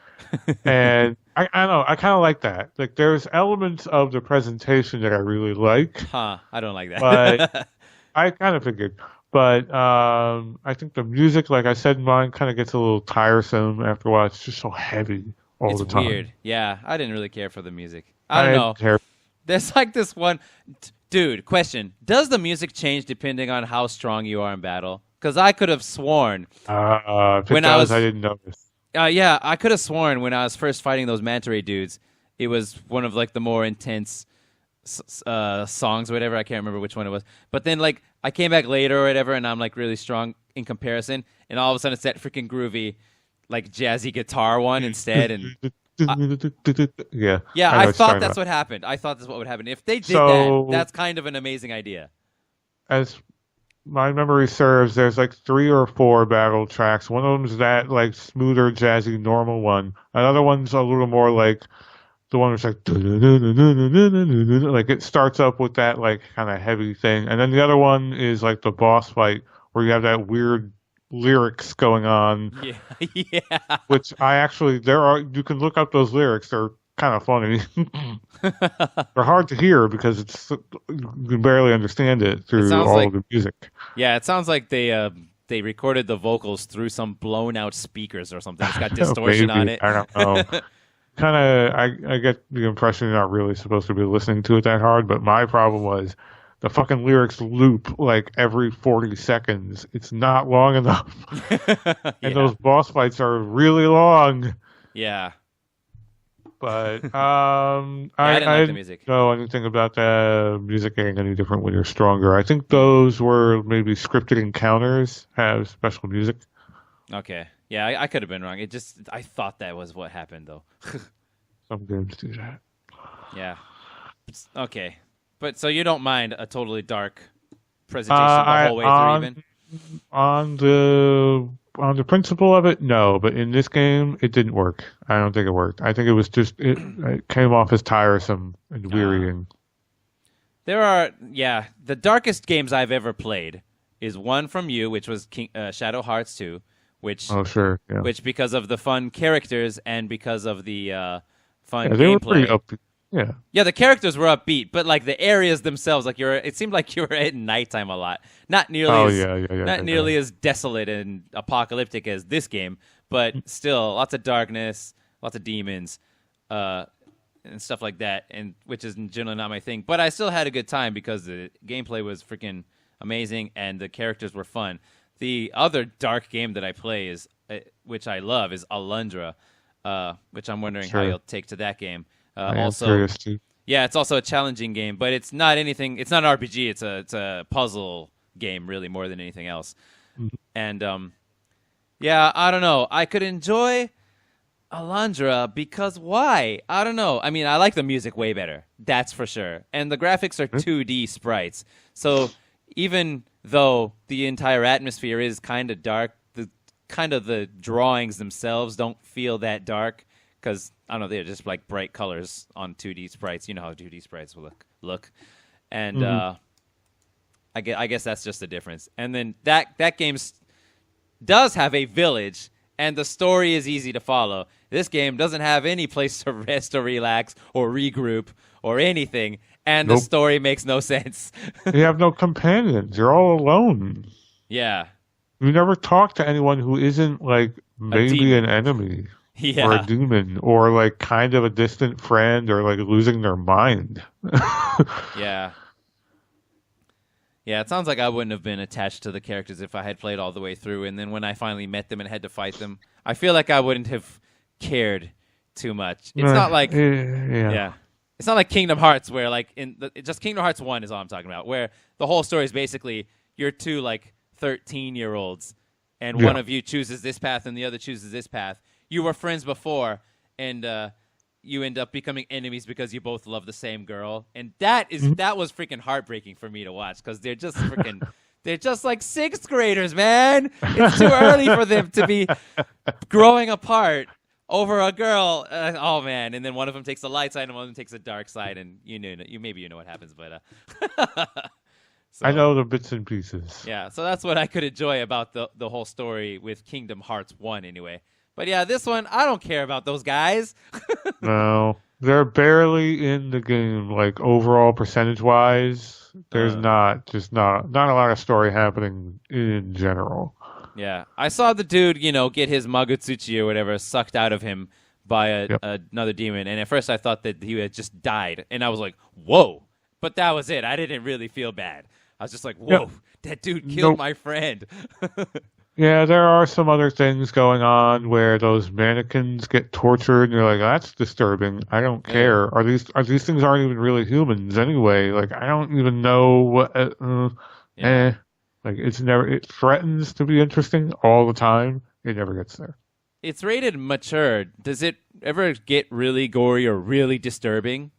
And I don't know, I kind of like that. Like, there's elements of the presentation that I really like, Huh. I don't like but that. I kind of figured. But I think the music, like I said, mine kind of gets a little tiresome after a while. It's just so heavy all It's the time. weird. Yeah, I didn't really care for the music. I I don't didn't know. care. There's like this one. Dude, question. Does the music change depending on how strong you are in battle? Because I could have sworn If it when I does, was. I didn't notice. Yeah, I could have sworn when I was first fighting those manta ray dudes, it was one of like the more intense songs or whatever. I can't remember which one it was. But then like I came back later or whatever, and I'm like really strong in comparison, and all of a sudden it's that freaking groovy, like jazzy guitar one instead. And Yeah. yeah, know I what you're thought talking that's about. what happened. I thought that's what would happen if they did So- that. That's kind of an amazing idea. As my memory serves, there's like 3 or 4 battle tracks. One of them's that like smoother, jazzy, normal one. Another one's a little more like the one that's like like it starts up with that like kind of heavy thing, and then the other one is like the boss fight where you have that weird lyrics going on, Yeah, yeah. which I actually you can look up those lyrics. They're kind of funny. They're hard to hear because you can barely understand it through sounds all like- of the music. Yeah, it sounds like they recorded the vocals through some blown out speakers or something. It's got distortion Maybe. on it. I don't know. Kind of, I get the impression you're not really supposed to be listening to it that hard, but my problem was the fucking lyrics loop like every 40 seconds. It's not long enough. Yeah. And those boss fights are really long. Yeah. But I didn't like the music. know anything about the music getting any different when you're stronger. I think those were maybe scripted encounters have special music. Okay. Yeah, I could have been wrong. I thought that was what happened though. Some games do that. Yeah. Okay. But so you don't mind a totally dark presentation the whole way through even? On the principle of it, no. But in this game, it didn't work. I don't think it worked. I think it was just it came off as tiresome and wearying. There are the darkest games I've ever played is one from you, which was Shadow Hearts 2, which Oh sure, yeah. which because of the fun characters and because of the fun Yeah, they were gameplay. pretty upbeat. Yeah. Yeah, the characters were upbeat, but like the areas themselves, like it seemed like you were at nighttime a lot. Not nearly Oh, as yeah, not nearly as desolate and apocalyptic as this game, but still lots of darkness, lots of demons, and stuff like that, and which is generally not my thing. But I still had a good time because the gameplay was freaking amazing and the characters were fun. The other dark game that I play is, which I love, is Alundra, which I'm wondering how Sure. you'll take to that game. I am Also, curious too. yeah, it's also a challenging game, but it's not anything. It's not an RPG. It's a puzzle game, really, more than anything else. And yeah, I don't know. I could enjoy Alundra because why? I don't know. I mean, I like the music way better. That's for sure. And the graphics are 2D sprites, so even though the entire atmosphere is kind of dark, the drawings themselves don't feel that dark. Because, I don't know, they're just like bright colors on 2D sprites. You know how 2D sprites will look. And I guess that's just the difference. And then that game does have a village, and the story is easy to follow. This game doesn't have any place to rest or relax or regroup or anything, and the Nope. story makes no sense. You have no companions. You're all alone. Yeah. You never talk to anyone who isn't like maybe demon. an enemy. Yeah. Or a demon, or like kind of a distant friend, or like losing their mind. Yeah. Yeah, it sounds like I wouldn't have been attached to the characters if I had played all the way through. And then when I finally met them and had to fight them, I feel like I wouldn't have cared too much. It's not like yeah. It's not like Kingdom Hearts where like just Kingdom Hearts 1 is all I'm talking about, where the whole story is basically you're two like 13-year-olds and one of you chooses this path and the other chooses this path. You were friends before and you end up becoming enemies because you both love the same girl. And that was freaking heartbreaking for me to watch because they're just freaking they're just like 6th graders, man. It's too early for them to be growing apart over a girl. Oh man. And then one of them takes the light side and one of them takes the dark side, and maybe you know what happens, but so, I know the bits and pieces. Yeah, so that's what I could enjoy about the whole story with Kingdom Hearts 1 anyway. But yeah, this one, I don't care about those guys. No, they're barely in the game, like overall percentage-wise. There's not a lot of story happening in general. Yeah, I saw the dude, get his Magutsuchi or whatever sucked out of him by another demon, and at first I thought that he had just died, and I was like, whoa. But that was it. I didn't really feel bad. I was just like, whoa, that dude killed my friend. Yeah, there are some other things going on where those mannequins get tortured, and you're like, that's disturbing. I don't care. Are these things aren't even really humans anyway? Like, I don't even know what. Like, it threatens to be interesting all the time. It never gets there. It's rated mature. Does it ever get really gory or really disturbing?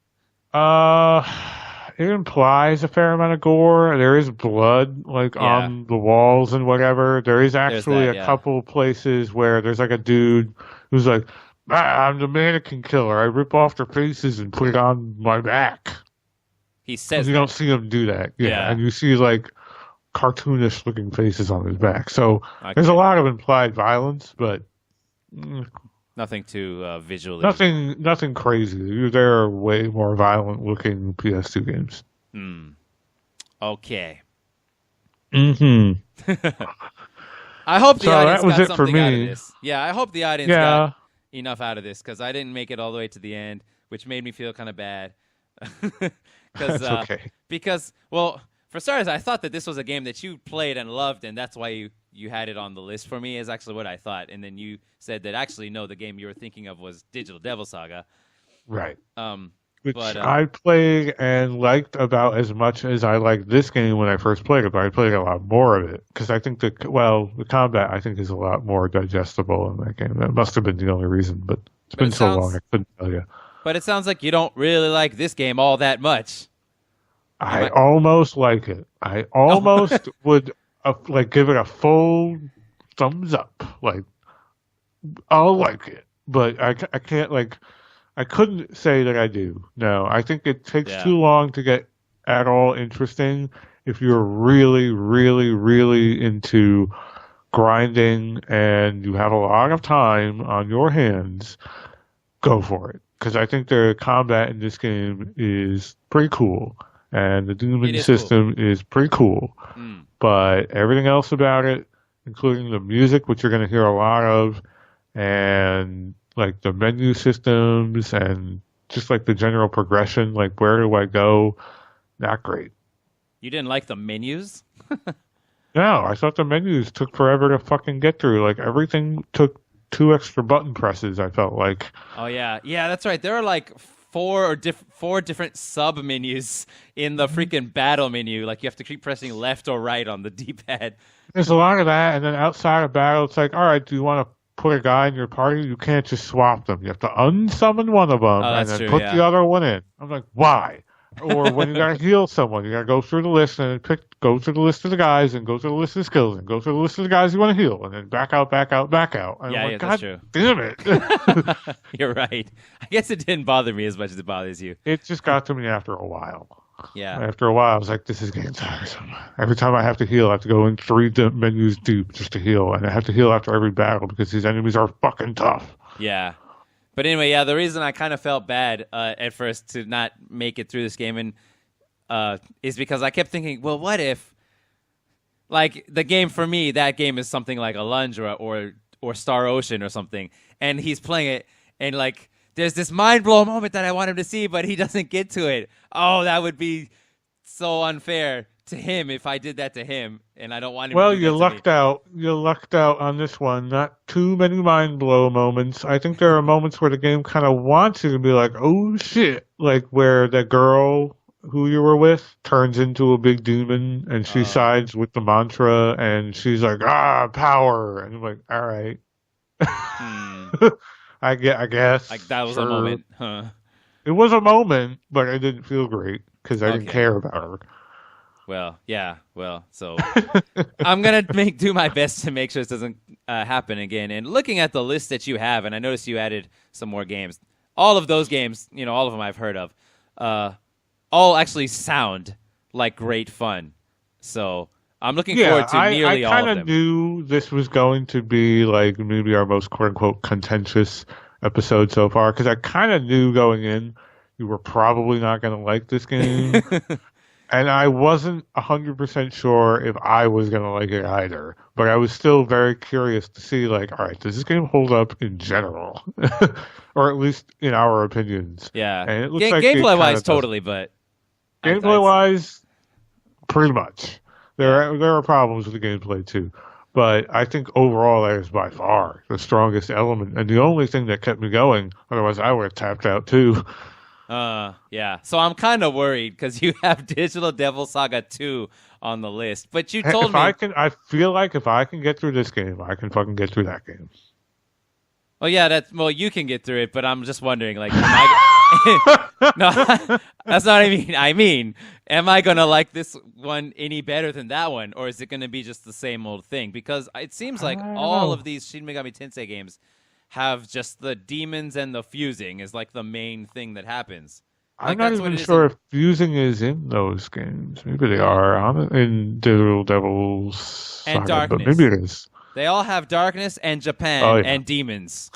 It implies a fair amount of gore. There is blood, on the walls and whatever. There is actually a couple places where there's like a dude who's like, I'm the mannequin killer. I rip off their faces and put it on my back. He says you don't see him do that. Yeah. And you see like cartoonish looking faces on his back. So there's a lot of implied violence, but nothing too visually. Nothing crazy. There are way more violent looking PS2 games. Okay. Mm-hmm. I hope the audience got something out of me. this. Yeah, I hope the audience got enough out of this because I didn't make it all the way to the end, which made me feel kind of bad. That's okay. Because, well, for starters, I thought that this was a game that you played and loved, and that's why you had it on the list for me, is actually what I thought. And then you said that actually, no, the game you were thinking of was Digital Devil Saga. Right. Which I played and liked about as much as I liked this game when I first played it, but I played a lot more of it. Because I think the combat, I think, is a lot more digestible in that game. That must have been the only reason, but it's been so long, I couldn't tell you. But it sounds like you don't really like this game all that much. I almost like it. I almost would give it a full thumbs up. Like, I'll like it, but I can't I couldn't say that I do. No, I think it takes too long to get at all interesting. If you're really, really, really into grinding and you have a lot of time on your hands, go for it. Because I think the combat in this game is pretty cool. And the demon system is pretty cool. But everything else about it, including the music, which you're going to hear a lot of, and like the menu systems and just like the general progression, like where do I go, not great. You didn't like the menus? No, I thought the menus took forever to fucking get through. Like everything took 2 extra button presses, I felt like. Oh, yeah. Yeah, that's right. There are like four different sub-menus in the freaking battle menu. Like you have to keep pressing left or right on the D-pad. There's a lot of that, and then outside of battle, it's like, all right, do you want to put a guy in your party? You can't just swap them. You have to unsummon one of them and then put the other one in. I'm like, why? Or when you gotta heal someone, you gotta go through the list and go through the list of the guys and go through the list of the skills and go through the list of the guys you want to heal and then back out. And I'm like, that's true. Damn it! You're right. I guess it didn't bother me as much as it bothers you. It just got to me after a while. Yeah. After a while, I was like, this is getting tiresome. Every time I have to heal, I have to go in 3 menus deep just to heal, and I have to heal after every battle because these enemies are fucking tough. Yeah. But anyway, the reason I kind of felt bad at first to not make it through this game is because I kept thinking, well, what if, like, the game for me, that game is something like Alundra or Star Ocean or something, and he's playing it, and, like, there's this mind-blowing moment that I want him to see, but he doesn't get to it. Oh, that would be so unfair to him if I did that to him, and I don't want him Well, to do you that to me. lucked out. You lucked out on this one. Not too many mind blow moments. I think there are moments where the game kind of wants you to be like, "Oh shit!" Like where the girl who you were with turns into a big demon, and she sides with the mantra, and she's like, "Ah, power!" And I'm like, "All right." I guess. Like that was sure. a moment, huh? It was a moment, but it didn't feel great because I didn't Okay. care about her. Well, yeah. Well, so I'm gonna do my best to make sure this doesn't happen again. And looking at the list that you have, and I noticed you added some more games. All of those games, all of them I've heard of, all actually sound like great fun. So I'm looking forward to nearly all of them. I kind of knew this was going to be like maybe our most quote unquote contentious episode so far because I kind of knew going in you were probably not going to like this game. And I wasn't 100% sure if I was going to like it either. But I was still very curious to see, like, all right, does this game hold up in general? Or at least in our opinions. Yeah. And it looks like gameplay-wise, totally, but... Gameplay-wise, pretty much. There are problems with the gameplay, too. But I think overall that is by far the strongest element. And the only thing that kept me going, otherwise I would have tapped out, too. Yeah. So I'm kind of worried because you have Digital Devil Saga 2 on the list. But you told me... I feel like if I can get through this game, I can fucking get through that game. Well, yeah, you can get through it, but I'm just wondering, like, am I... No, that's not what I mean. I mean, am I going to like this one any better than that one? Or is it going to be just the same old thing? Because it seems like all of these Shin Megami Tensei games have just the demons and the fusing is like the main thing that happens. I'm not even sure if fusing is in those games. Maybe they are in Digital Devils Saga, and Darkness. But maybe it is. They all have darkness and Japan and demons.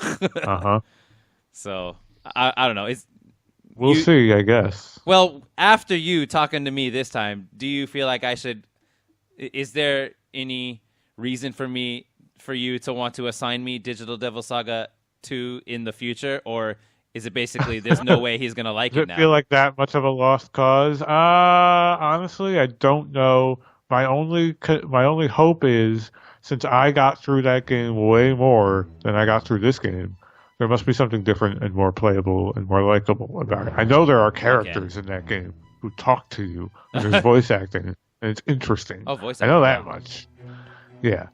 So I don't know. We'll see, I guess. Well, after you talking to me this time, do you feel like I should? Is there any reason for you to want to assign me Digital Devil Saga 2 in the future, or is it basically there's no way he's gonna like it now? Does it feel like that much of a lost cause? Honestly, I don't know. My only hope is since I got through that game way more than I got through this game, there must be something different and more playable and more likable about it. I know there are characters in that game who talk to you, and there's voice acting, and it's interesting. Oh, voice acting. I know that much. Yeah.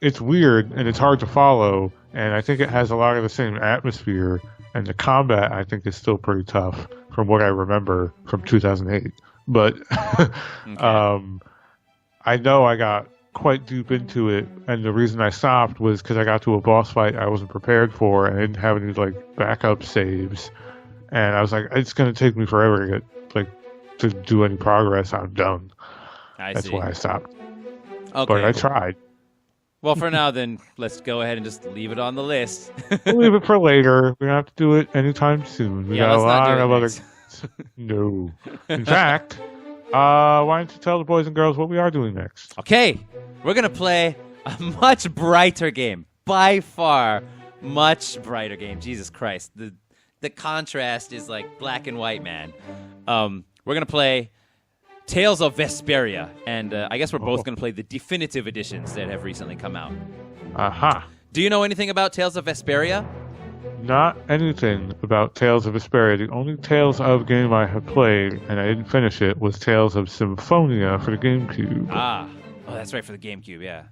It's weird, and it's hard to follow, and I think it has a lot of the same atmosphere, and the combat, I think, is still pretty tough from what I remember from 2008. But I know I got quite deep into it, and the reason I stopped was because I got to a boss fight I wasn't prepared for, and I didn't have any backup saves, and I was like, it's going to take me forever to get to do any progress. I'm done. That's why I stopped. Okay. But I tried. Well, for now, then let's go ahead and just leave it on the list. We'll leave it for later. We don't have to do it anytime soon. We got a lot of other. No. In fact, why don't you tell the boys and girls what we are doing next? Okay, we're gonna play a much brighter game, by far, much brighter game. Jesus Christ, the contrast is like black and white, man. We're gonna play Tales of Vesperia, and I guess we're both gonna play the definitive editions that have recently come out. Do you know anything about Tales of Vesperia? Not anything about Tales of Vesperia. The only Tales of game I have played, and I didn't finish it, was Tales of Symphonia for the GameCube. Oh, that's right, for the GameCube, yeah.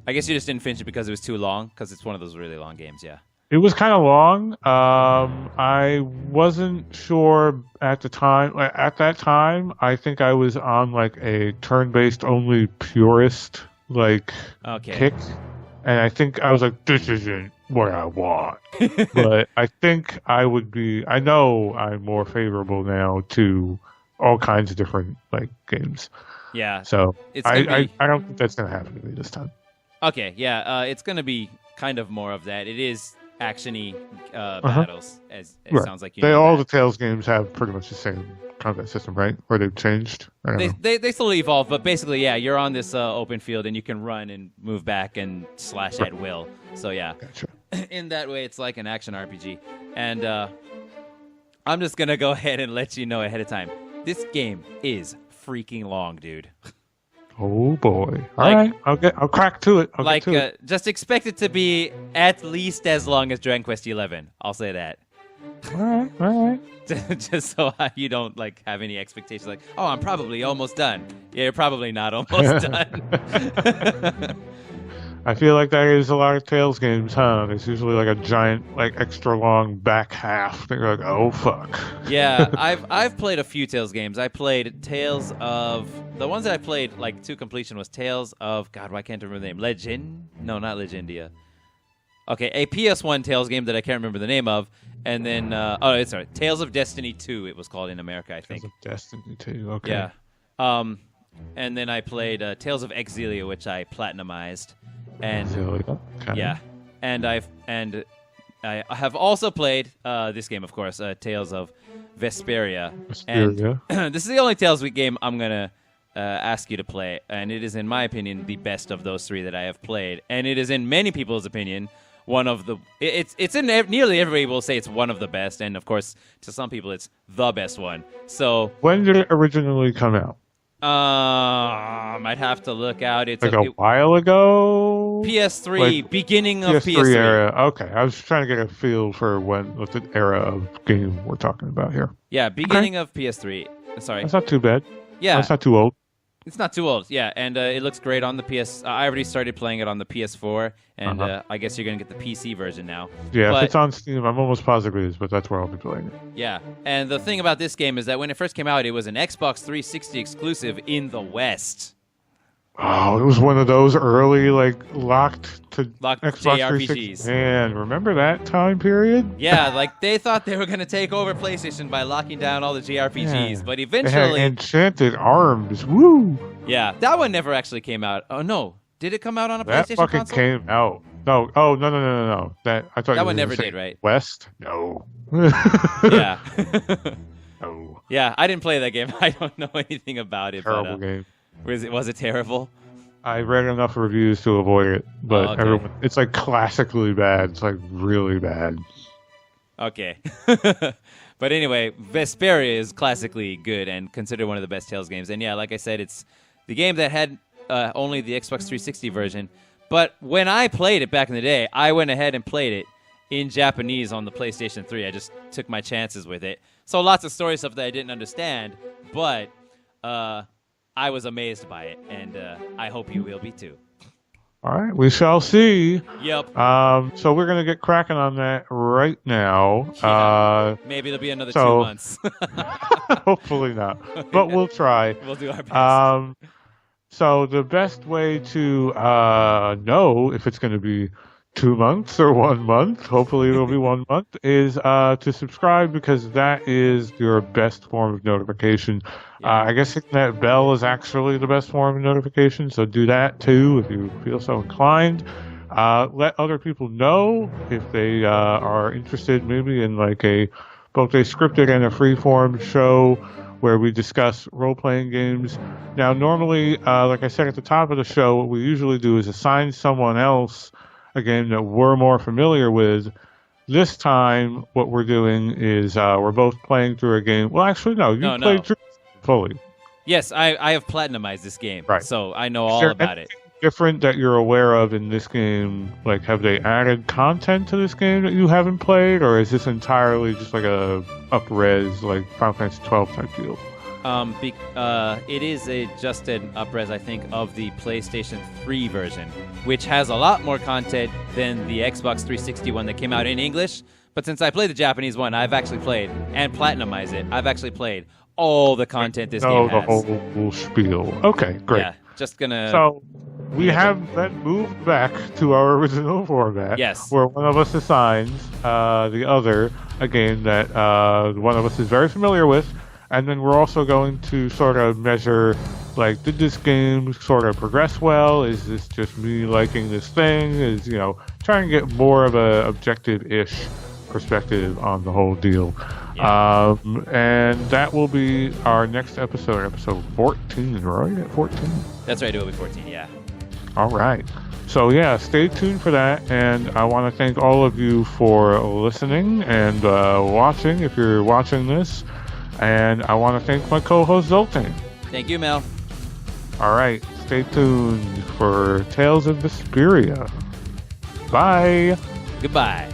I guess you just didn't finish it because it was too long, because it's one of those really long games, yeah. It was kind of long. I wasn't sure at the time. At that time, I think I was on a turn-based only purist kick, and I think I was like, this isn't what I want. But I think I would be. I know I'm more favorable now to all kinds of different games. Yeah. So I don't think that's gonna happen to me this time. Okay. Yeah. It's gonna be kind of more of that. It is action-y battles, as it sounds like. All the Tales games have pretty much the same combat system, right? Or they've changed? I don't know. They slowly evolve, but basically, yeah, you're on this open field, and you can run and move back and slash at will. So, yeah. Gotcha. In that way, it's like an action RPG. And I'm just going to go ahead and let you know ahead of time. This game is freaking long, dude. Oh boy! All right, I'll crack to it. Just expect it to be at least as long as Dragon Quest XI. I'll say that. All right. Just so you don't have any expectations. Like, oh, I'm probably almost done. Yeah, you're probably not almost done. I feel like that is a lot of Tales games, huh? There's usually a giant, extra long back half. They're like, oh fuck. Yeah, I've played a few Tales games. I played Tales of the ones that I played to completion was Tales of God. Why can't I remember the name? Legend? No, not Legendia. Okay, a PS1 Tales game that I can't remember the name of, and then Tales of Destiny 2. It was called in America, I think. Tales of Destiny 2. Okay. Yeah. And then I played Tales of Exilia, which I platinumized. And okay. Yeah, and I have also played this game, of course, Tales of Vesperia. And this is the only Tales game I'm gonna ask you to play, and it is, in my opinion, the best of those three that I have played, and it is, in many people's opinion, one of the. It's in nearly everybody will say it's one of the best, and of course, to some people, it's the best one. So when did it originally come out? I'd have to look out. It's a while ago. PS3, beginning of PS3 era. Okay, I was trying to get a feel for what the era of game we're talking about here. Yeah, beginning of PS3. Sorry, that's not too bad. Yeah, that's not too old. It's not too old. Yeah, and it looks great on the PS. I already started playing it on the PS4, and I guess you're gonna get the PC version now. Yeah, if it's on Steam, I'm almost positive it is, but that's where I'll be playing it. Yeah, and the thing about this game is that when it first came out, it was an Xbox 360 exclusive in the West. Oh, it was one of those early, locked Xbox JRPGs. 360. Man, remember that time period? Yeah, they thought they were going to take over PlayStation by locking down all the JRPGs, but eventually... They had Enchanted Arms, woo! Yeah, that one never actually came out. Oh, no. Did it come out on a PlayStation console? That fucking came out. No, oh, no. I thought that one never did, right? West? No. Yeah. No. Yeah, I didn't play that game. I don't know anything about it. Terrible game. Was it terrible? I read enough reviews to avoid it, but it's classically bad. It's really bad. Okay. But anyway, Vesperia is classically good and considered one of the best Tales games. And yeah, like I said, it's the game that had only the Xbox 360 version. But when I played it back in the day, I went ahead and played it in Japanese on the PlayStation 3. I just took my chances with it. So lots of story stuff that I didn't understand, but I was amazed by it, and I hope you will be too. All right, we shall see. Yep. So we're going to get cracking on that right now. Yeah. Maybe it'll be another 2 months. Hopefully not, but we'll try. We'll do our best. So the best way to know if it's going to be 2 months or 1 month, hopefully it'll be 1 month, is to subscribe, because that is your best form of notification. Yeah. I guess hitting that bell is actually the best form of notification, so do that too if you feel so inclined. Let other people know if they are interested maybe in both a scripted and a freeform show where we discuss role-playing games. Now, normally, like I said at the top of the show, what we usually do is assign someone else a game that we're more familiar with. This time, what we're doing is we're both playing through a game. Well, actually, no. You played through fully. Yes, I have platinumized this game, right. So I know all about it. Different that you're aware of in this game? Have they added content to this game that you haven't played, or is this entirely just a up-res, Final Fantasy 12 type deal? It is just an up-res, I think, of the PlayStation 3 version, which has a lot more content than the Xbox 360 one that came out in English. But since I played the Japanese one, I've actually played and platinumized it. I've actually played all the content this game has. The whole spiel. Okay, great. Yeah, just gonna. So we have then moved back to our original format. Yes. Where one of us assigns the other a game that one of us is very familiar with. And then we're also going to sort of measure, did this game sort of progress well? Is this just me liking this thing? Is, trying to get more of a objective-ish perspective on the whole deal. Yeah. And that will be our next episode 14, right? At 14? That's right, it will be 14, yeah. All right. So, yeah, stay tuned for that. And I want to thank all of you for listening and watching, if you're watching this. And I want to thank my co-host Zoltan. Thank you, Mel. Alright, stay tuned for Tales of Vesperia. Bye! Goodbye.